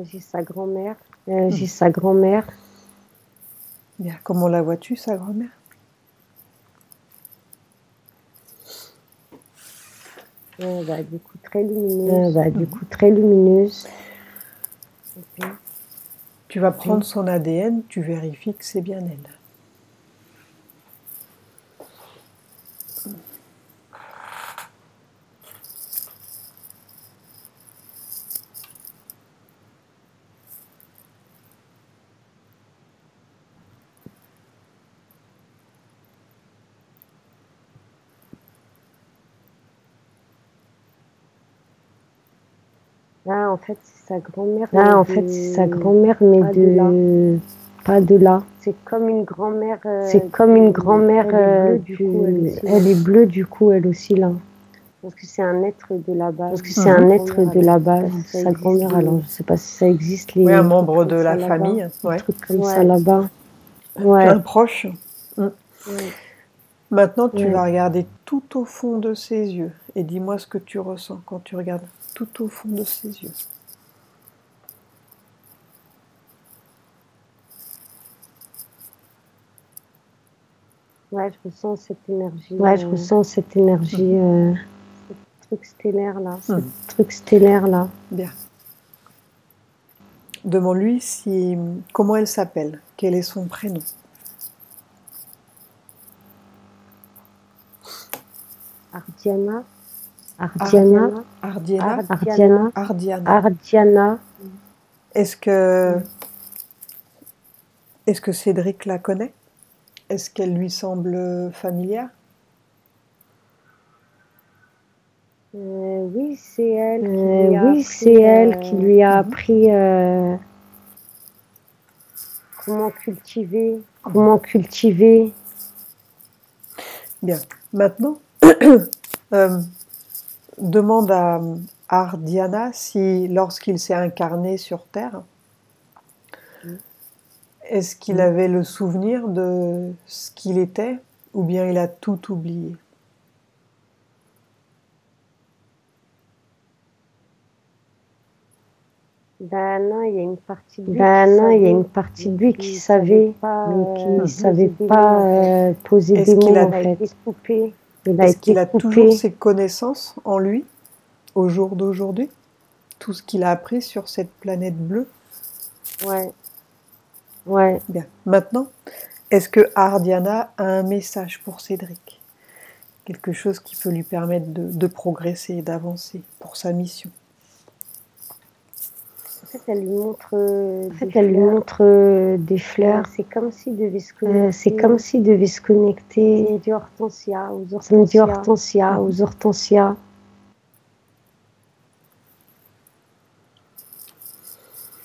J'ai sa grand-mère. Bien, comment la vois-tu, sa grand-mère? Du coup, très lumineuse. Okay. Tu vas prendre son ADN, tu vérifies que c'est bien elle. En fait, c'est sa grand-mère, mais pas de là. C'est comme une grand-mère. Elle est bleue, du coup, elle aussi, là. Parce que c'est un être de la base. Sa grand-mère, alors, je sais pas si ça existe. Oui, un membre de la famille. Un truc comme ça là-bas. Un proche. Maintenant, tu vas regarder tout au fond de ses yeux et dis-moi ce que tu ressens quand tu regardes tout au fond de ses yeux. Je ressens cette énergie. Ce truc stellaire là. Bien. Demande-lui comment elle s'appelle, quel est son prénom. Ardiana. Est-ce que Cédric la connaît? Est-ce qu'elle lui semble familière? Oui, c'est elle qui lui a appris comment cultiver. Bien. Maintenant, demande à Ardiana si, lorsqu'il s'est incarné sur Terre, est-ce qu'il avait le souvenir de ce qu'il était ou bien il a tout oublié? Ben non, il y a une partie de lui qui savait, mais qui ne savait pas poser Est-ce des qu'il mots a- en fait. Il a Est-ce été qu'il a coupé. toujours ses connaissances en lui, au jour d'aujourd'hui? Tout ce qu'il a appris sur cette planète bleue? Ouais. Ouais. Bien. Maintenant, est-ce que Ardiana a un message pour Cédric? Quelque chose qui peut lui permettre de progresser, d'avancer pour sa mission? En fait, elle lui montre des fleurs. C'est comme s'il devait se connecter. Ça me dit Hortensia, aux hortensias.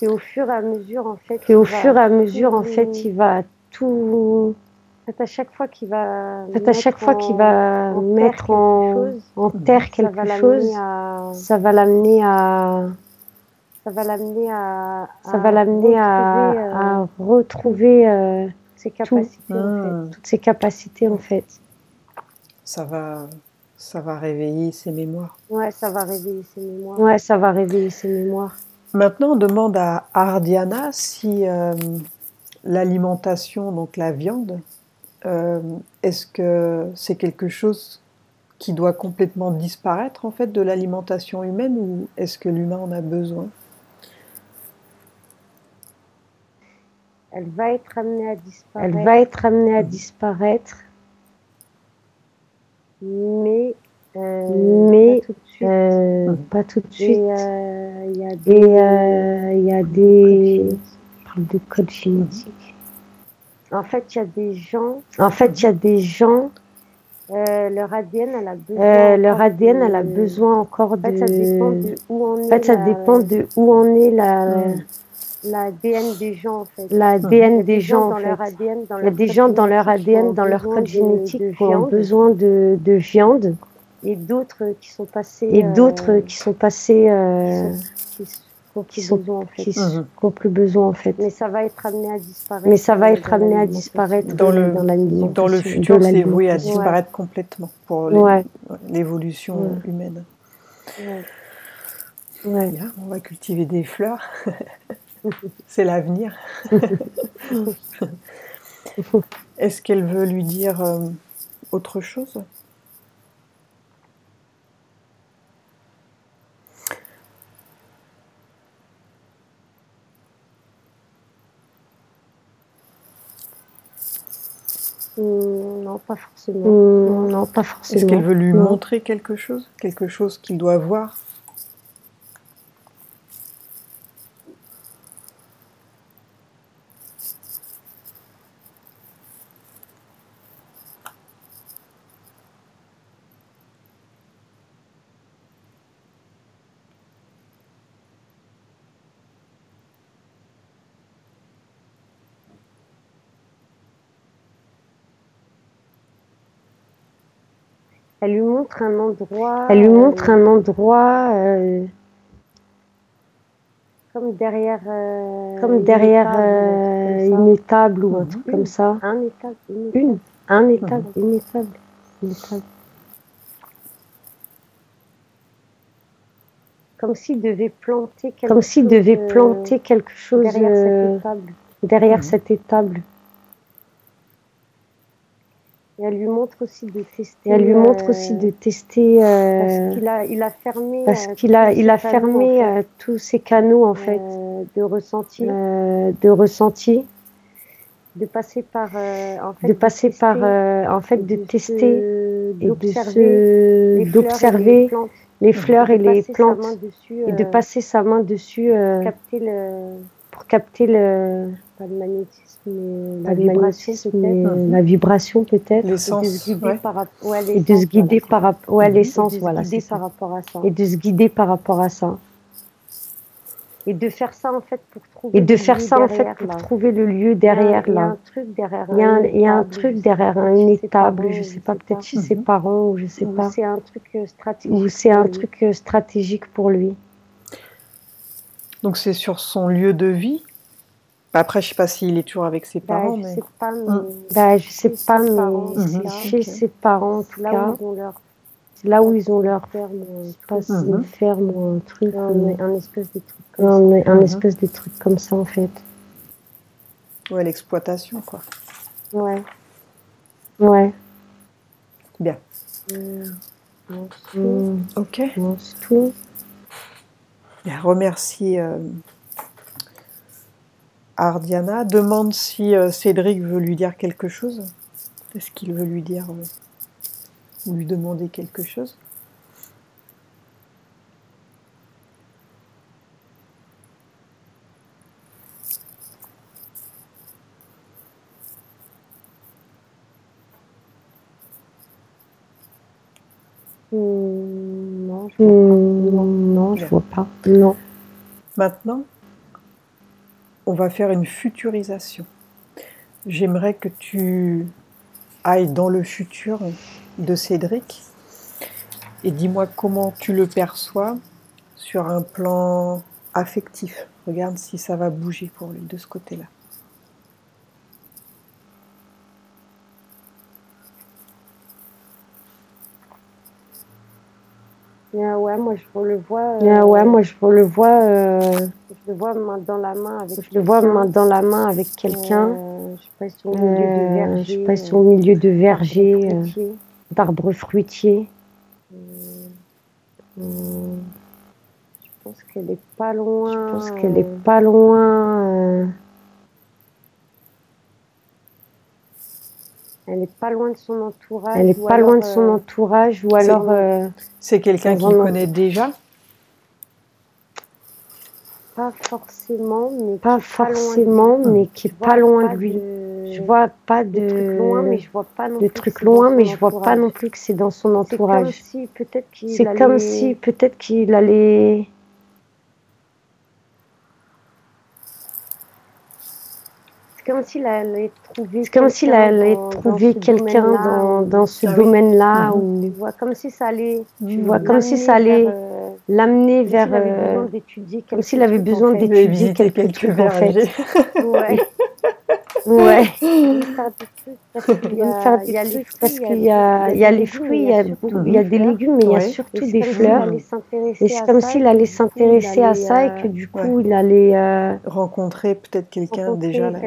Et au fur et à mesure, en fait, il va tout. En fait, à chaque fois qu'il va mettre en terre quelque chose, ça va l'amener à retrouver toutes ses capacités en fait. Ça va réveiller ses mémoires. Ouais, ça va réveiller ses mémoires. Maintenant, on demande à Ardiana si l'alimentation, donc la viande, est-ce que c'est quelque chose qui doit complètement disparaître en fait de l'alimentation humaine, ou est-ce que l'humain en a besoin? Elle va être amenée à disparaître. Mais pas tout de suite. Il y a des de code génétique. En fait, il y a des gens. Leur ADN, elle a besoin encore de. En fait, ça dépend de où on est. Ça dépend de où on est l'ADN des gens en fait. L'ADN des gens en fait. Il y a des gens dans leur ADN, dans leur code génétique, qui ont besoin de viande. Et d'autres qui sont passés. Qui n'ont plus besoin en fait. Mais ça va être amené à disparaître. Dans le futur, c'est voué à disparaître complètement pour l'évolution humaine. Ouais. Bien, on va cultiver des fleurs. C'est l'avenir. Est-ce qu'elle veut lui dire autre chose? Non, pas forcément. Est-ce qu'elle veut lui montrer quelque chose qu'il doit voir? Elle lui montre un endroit. Comme derrière une étable ou un truc comme ça. Une étable. Comme s'il devait planter quelque chose derrière cette étable. Et elle lui montre aussi de tester. Parce qu'il a fermé tous ses canaux en fait de ressenti. De passer par de tester et d'observer les fleurs et les plantes et de passer sa main dessus pour capter pas le magnétisme, mais la vibration peut-être, l'essence, et de se guider par rapport à l'essence, voilà, c'est ça. Et de se guider par rapport à ça. Et de faire ça en fait pour trouver le lieu derrière là. Il y a un truc derrière une étable, je sais pas, peut-être chez ses parents ou je sais pas. C'est un truc stratégique pour lui. Donc c'est sur son lieu de vie. Après, je sais pas s'il est toujours avec ses parents, je sais pas, mais chez ses parents en tout cas. C'est là où ils ont leur ferme, pas une ferme ou un truc, un espèce de truc comme ça. Un espèce de truc comme ça en fait. Ouais, l'exploitation, quoi. Ouais. Ouais. Bien. Ok. Non, c'est tout. Bien, remercie Ardiana. Demande si Cédric veut lui dire quelque chose. Est-ce qu'il veut lui dire ou lui demander quelque chose? Non, je vois pas. Non. Maintenant, on va faire une futurisation. J'aimerais que tu ailles dans le futur de Cédric et dis-moi comment tu le perçois sur un plan affectif. Regarde si ça va bouger pour lui de ce côté-là. Ouais, moi je le vois. Je le vois main dans la main avec. Je le vois main dans la main avec quelqu'un. Je sais pas si au milieu de verger. Je sais pas si au milieu de verger, d'arbres fruitiers. Je pense qu'elle est pas loin. Elle n'est pas loin de son entourage. Ou alors. C'est quelqu'un qu'il connaît déjà? Pas forcément, mais qui est pas loin de lui. Je vois pas de trucs loin, mais je vois pas non plus que c'est dans son entourage. C'est comme si peut-être qu'il allait. C'est comme s'il allait trouver quelqu'un dans ce domaine-là. Tu vois, comme si ça allait l'amener vers. Comme s'il avait besoin d'étudier quelques trucs en fait. Ouais. Ouais. Parce qu'il y a les fruits, il y a des légumes, mais il y a surtout des fleurs. Et c'est comme s'il allait s'intéresser à ça et que du coup, il allait rencontrer peut-être quelqu'un déjà là.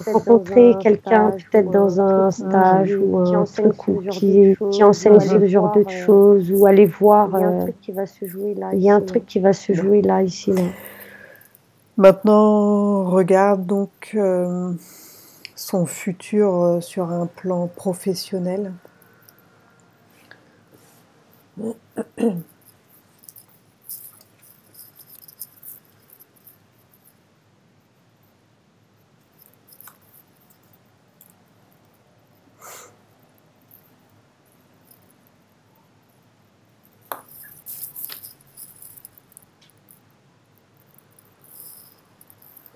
Rencontrer quelqu'un peut-être dans un stage ou un truc qui enseigne ce genre de choses ou aller voir. Il y a un truc qui va se jouer là. Il y a un truc qui va se jouer là, ici, là. Maintenant, regarde donc son futur sur un plan professionnel.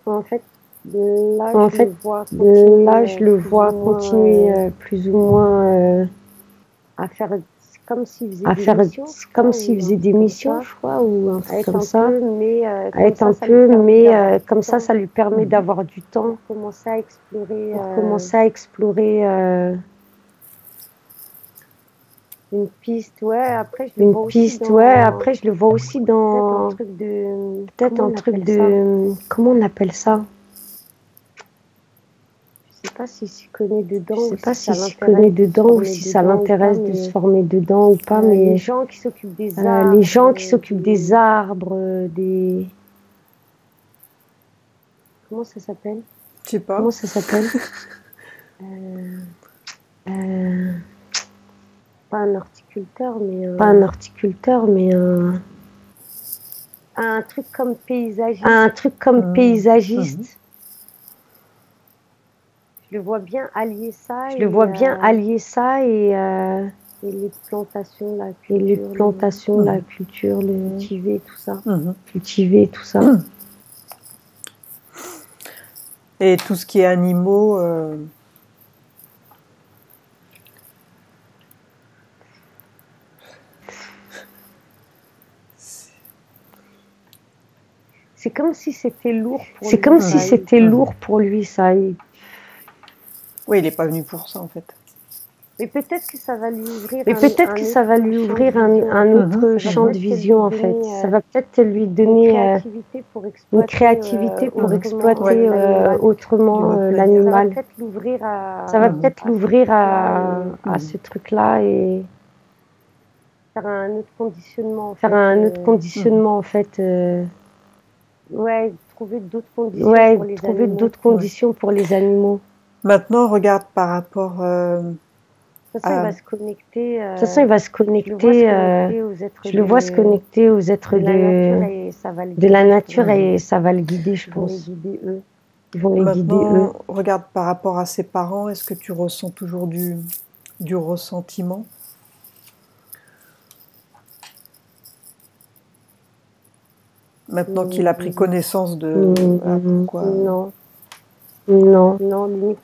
En fait, là, je le vois continuer plus ou moins à faire comme s'il faisait des missions, je crois, ou un truc comme ça. Comme ça lui permet d'avoir du temps pour commencer à explorer une piste. Ouais, après je le vois aussi dans peut-être un truc de comment on appelle ça? Je sais pas s'il s'y connaît dedans, ou si ça l'intéresse de se former dedans ou pas, mais les gens qui s'occupent des arbres, comment ça s'appelle? Je sais pas. Comment ça s'appelle? Pas un horticulteur, mais un truc comme paysagiste. Je le vois bien allier ça. Et les plantations, la culture, cultiver tout ça. Et tout ce qui est animaux. C'est comme si c'était lourd pour lui. Ça. Oui, il n'est pas venu pour ça en fait. Mais peut-être que ça va lui ouvrir un autre champ de vision, en fait. Ça va peut-être lui donner une créativité pour exploiter autrement l'animal. Ça va peut-être l'ouvrir à ce truc-là et faire un autre conditionnement, en fait. Ouais, trouver d'autres conditions pour les animaux. Maintenant, regarde par rapport De toute façon, il va se connecter. De toute façon, il va se connecter. Je le vois se connecter aux êtres de la nature et ça va le guider, je pense. Ils vont les guider, eux. Maintenant, regarde par rapport à ses parents. Est-ce que tu ressens toujours du ressentiment? Maintenant qu'il a pris connaissance de pourquoi. Non, limite,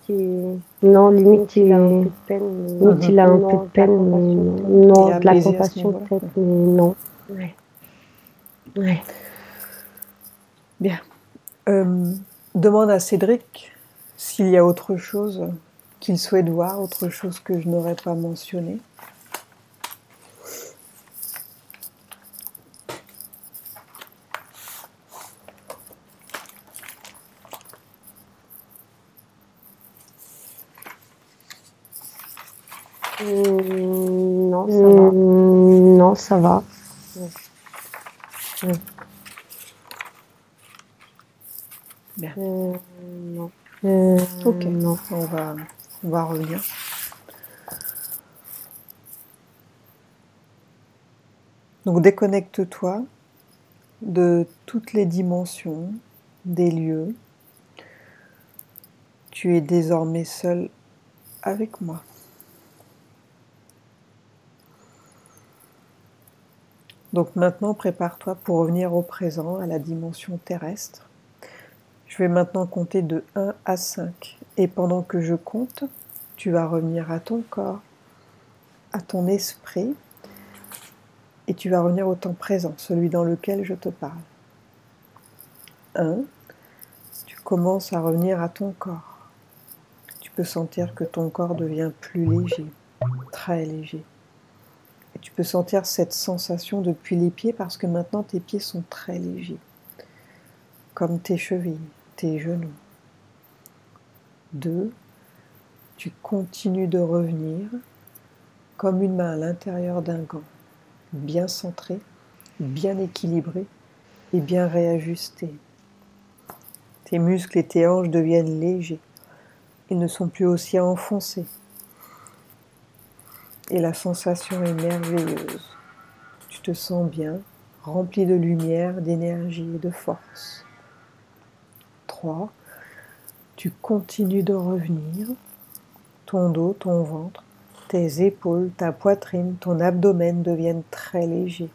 il a un peu de peine. Il a un peu de peine. Non, de la compassion peut-être, mais non. Ouais. Bien. Demande à Cédric s'il y a autre chose qu'il souhaite voir, autre chose que je n'aurais pas mentionné. Non, ça va. Bien. Non. Ok, non. On va revenir. Donc déconnecte-toi de toutes les dimensions des lieux. Tu es désormais seul avec moi. Donc maintenant, prépare-toi pour revenir au présent, à la dimension terrestre. Je vais maintenant compter de 1 à 5. Et pendant que je compte, tu vas revenir à ton corps, à ton esprit, et tu vas revenir au temps présent, celui dans lequel je te parle. 1. Tu commences à revenir à ton corps. Tu peux sentir que ton corps devient plus léger, très léger. Et tu peux sentir cette sensation depuis les pieds parce que maintenant tes pieds sont très légers, comme tes chevilles, tes genoux. 2. Tu continues de revenir comme une main à l'intérieur d'un gant, bien centrée, bien équilibrée et bien réajustée. Tes muscles et tes hanches deviennent légers. Ils ne sont plus aussi enfoncés. Et la sensation est merveilleuse. Tu te sens bien, rempli de lumière, d'énergie et de force. 3. Tu continues de revenir. Ton dos, ton ventre, tes épaules, ta poitrine, ton abdomen deviennent très légers.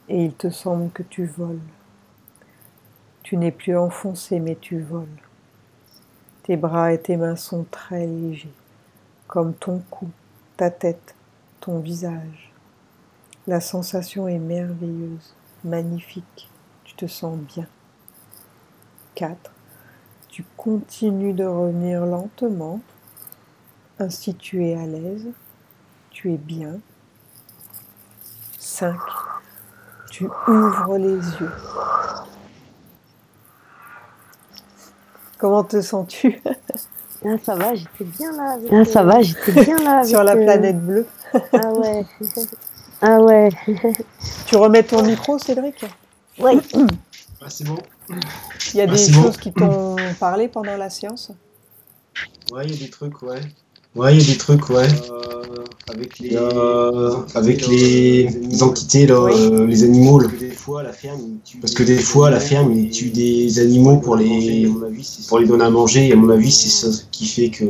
Et il te semble que tu voles. Tu n'es plus enfoncé, mais tu voles. Tes bras et tes mains sont très légers, comme ton cou, ta tête, ton visage. La sensation est merveilleuse, magnifique. Tu te sens bien. 4. Tu continues de revenir lentement. Ainsi tu es à l'aise. Tu es bien. 5. Tu ouvres les yeux. Comment te sens-tu? Ah, ça va, j'étais bien là. Sur la planète bleue. Ah ouais. Ah ouais. Tu remets ton micro, Cédric? Oui. Ah, c'est bon. Il y a des choses qui t'ont parlé pendant la séance? Ouais, il y a des trucs, ouais. Avec les entités, là, Oui. les animaux, là. Parce que des fois, à la ferme, ils tuent des animaux pour les donner à manger. Et à mon avis, c'est ça qui fait que.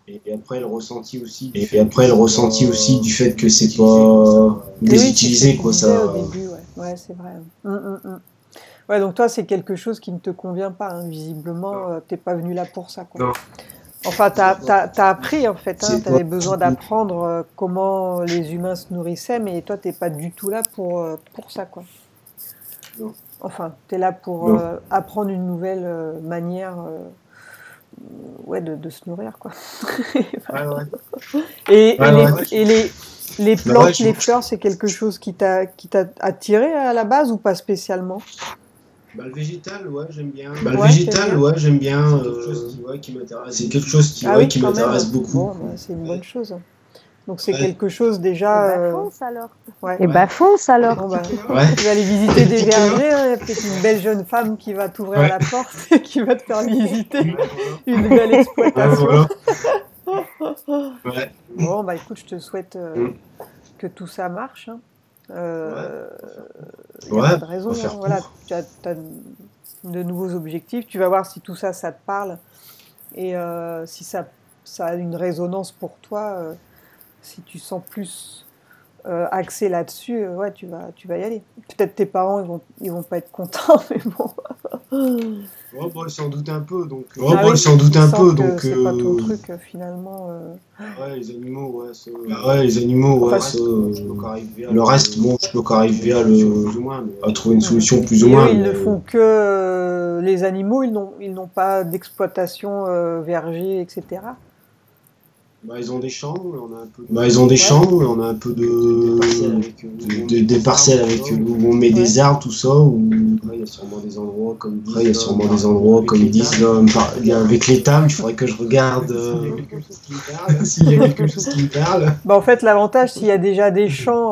Et après, le ressenti aussi. Du fait que c'est pas désutilisé, quoi, ça. Au début, ouais, c'est vrai. Ouais, donc toi, c'est quelque chose qui ne te convient pas, hein. Visiblement, t'es pas venu là pour ça, quoi. Non. Enfin, t'as appris, en fait, hein. T'avais besoin d'apprendre comment les humains se nourrissaient, mais toi, t'es pas du tout là pour ça, quoi. Non. Enfin, t'es là pour apprendre une nouvelle manière ouais, de se nourrir, quoi. Ouais, ouais. Et, Ouais, et, les, ouais. et les Bah plantes, ouais, les fleurs, c'est quelque chose qui t'a attiré à la base ou pas spécialement? Bah, le végétal, ouais, j'aime bien. Bah, le Ouais, t'aimes végétal, bien? ouais, j'aime bien. C'est quelque chose qui, ouais, qui m'intéresse. C'est quelque chose qui, Ah ouais, oui, qui quand même. m'intéresse beaucoup. Bon, bah, c'est une bonne chose. Donc c'est Ouais. quelque chose Et déjà. bah fonce alors. Ouais. Et bah fonce alors. Bon, bah, Ouais. tu vas aller visiter des vergers, hein. Il y a peut-être une belle jeune femme qui va t'ouvrir Ouais. la porte et qui va te faire visiter Ouais, voilà. une belle Ouais, exploitation. voilà. Ouais. Bon, bah écoute, je te souhaite que tout ça marche, hein. Il n'y a Ouais, pas de raison, on va faire hein. Voilà, pour. tu as de nouveaux objectifs. Tu vas voir si tout ça, ça te parle et si ça a une résonance pour toi, si tu sens plus axé là-dessus, ouais, tu vas y aller. Peut-être tes parents, ils vont pas être contents, mais bon. Ouais, bah, ils s'en doutent un peu, donc. Ah Ouais, bah, oui, ils s'en doutent ils un sentent peu, que donc. c'est pas ton truc finalement. Ouais, les animaux, ouais, ça. Ouais, les animaux, ouais, Enfin, ça. Le reste, bon, je peux encore arriver à trouver une solution plus ou et eux, moins. ils Mais... ne font que les animaux, ils n'ont pas d'exploitation verger, etc. Bah, ils ont des champs, on a un peu de... Bah, ils ont des champs, on a un peu des parcelles avec où on met des arbres, tout ça. Où... Après, il y a sûrement des endroits, comme ils disent, là, avec les tables, il faudrait que je regarde s'il y a quelque chose qui me parle. Bah, en fait, l'avantage, s'il y a déjà des champs,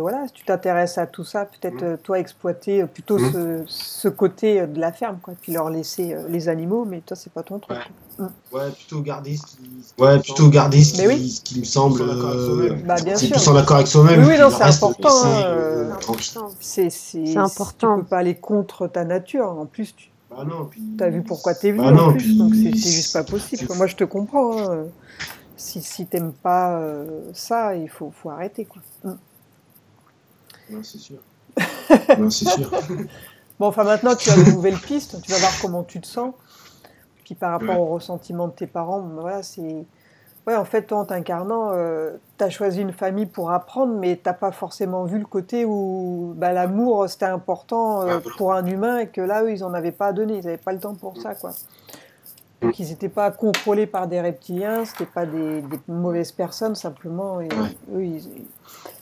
voilà, si tu t'intéresses à tout ça, peut-être toi exploiter plutôt ce côté de la ferme, quoi, puis leur laisser les animaux, mais toi, c'est pas ton truc. Ouais, plutôt garder ce qui me semble Bah, bien c'est sûr. plus en accord avec soi-même. Oui, puis non, le c'est reste, important. tranquille. C'est important. Tu peux pas aller contre ta nature. En plus, Bah non, puis... t'as vu pourquoi t'es venu Bah non, en plus, puis... donc c'est juste pas possible, quoi. Moi, je te comprends, hein. Si t'aimes pas ça, il faut arrêter, quoi. Non, c'est sûr. Non, c'est sûr. Bon, enfin, maintenant, tu as de nouvelles pistes. Tu vas voir comment tu te sens. Puis par rapport au ressentiment de tes parents, ben voilà, c'est... Ouais, en fait, toi, en t'incarnant, tu as choisi une famille pour apprendre, mais t'as pas forcément vu le côté où bah, l'amour, c'était important pour un humain et que là, eux, ils en avaient pas à donner. Ils avaient pas le temps pour ça, quoi. Donc, ils n'étaient pas contrôlés par des reptiliens, c'était pas des mauvaises personnes, simplement. Et, eux,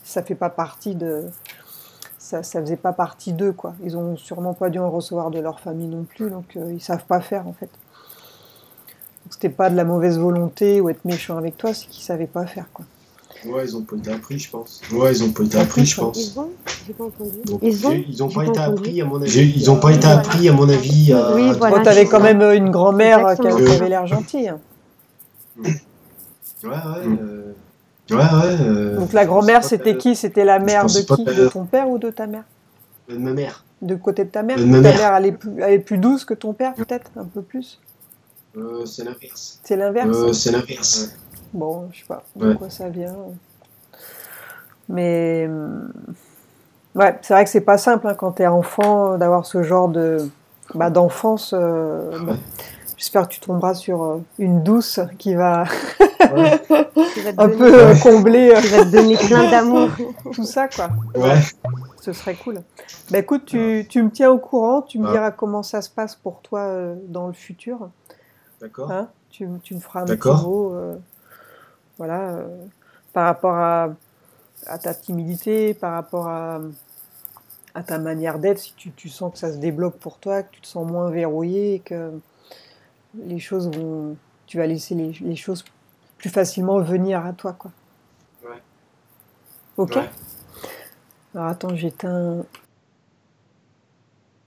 ça fait pas partie de... Ça faisait pas partie d'eux, quoi. Ils ont sûrement pas dû en recevoir de leur famille non plus, donc ils savent pas faire, en fait. C'était pas de la mauvaise volonté ou être méchant avec toi, c'est qu'ils savaient pas faire, quoi. Ouais, ils ont pas été appris, je pense. Ouais, ils ont pas été appris, je pense. Ils ont? J'ai pas entendu. Donc, ils ont pas été entendu. appris, à mon avis. Ils ont pas été appris, à mon avis. Oui, voilà. Toi, t'avais quand même une grand-mère qui Exactement. avait l'air gentille. Ouais, ouais. Donc la grand-mère, c'était qui? C'était la mère de pensais pas qui? que- De ton père ou de ta mère? De ma mère. De côté de ta mère? De ma Ta mère. mère, elle est plus douce que ton père, peut-être? Un peu plus? C'est l'inverse. C'est l'inverse? C'est l'inverse. Bon, je sais pas de quoi ça vient. Mais... ouais, c'est vrai que c'est pas simple, hein, quand t'es enfant, d'avoir ce genre d'enfance. Bon. J'espère que tu tomberas sur une douce qui va un peu combler. Qui va te donner plein d'amour. Tout ça, quoi. Ouais. Ce serait cool. Bah écoute, tu me tiens au courant, tu me diras comment ça se passe pour toi dans le futur. D'accord. Hein, tu me feras un petit mot voilà, par rapport à ta timidité, par rapport à ta manière d'être, si tu sens que ça se débloque pour toi, que tu te sens moins verrouillé, et que les choses vont... Tu vas laisser les choses plus facilement venir à toi, quoi. Ouais. Ok. Ouais. Alors attends, j'éteins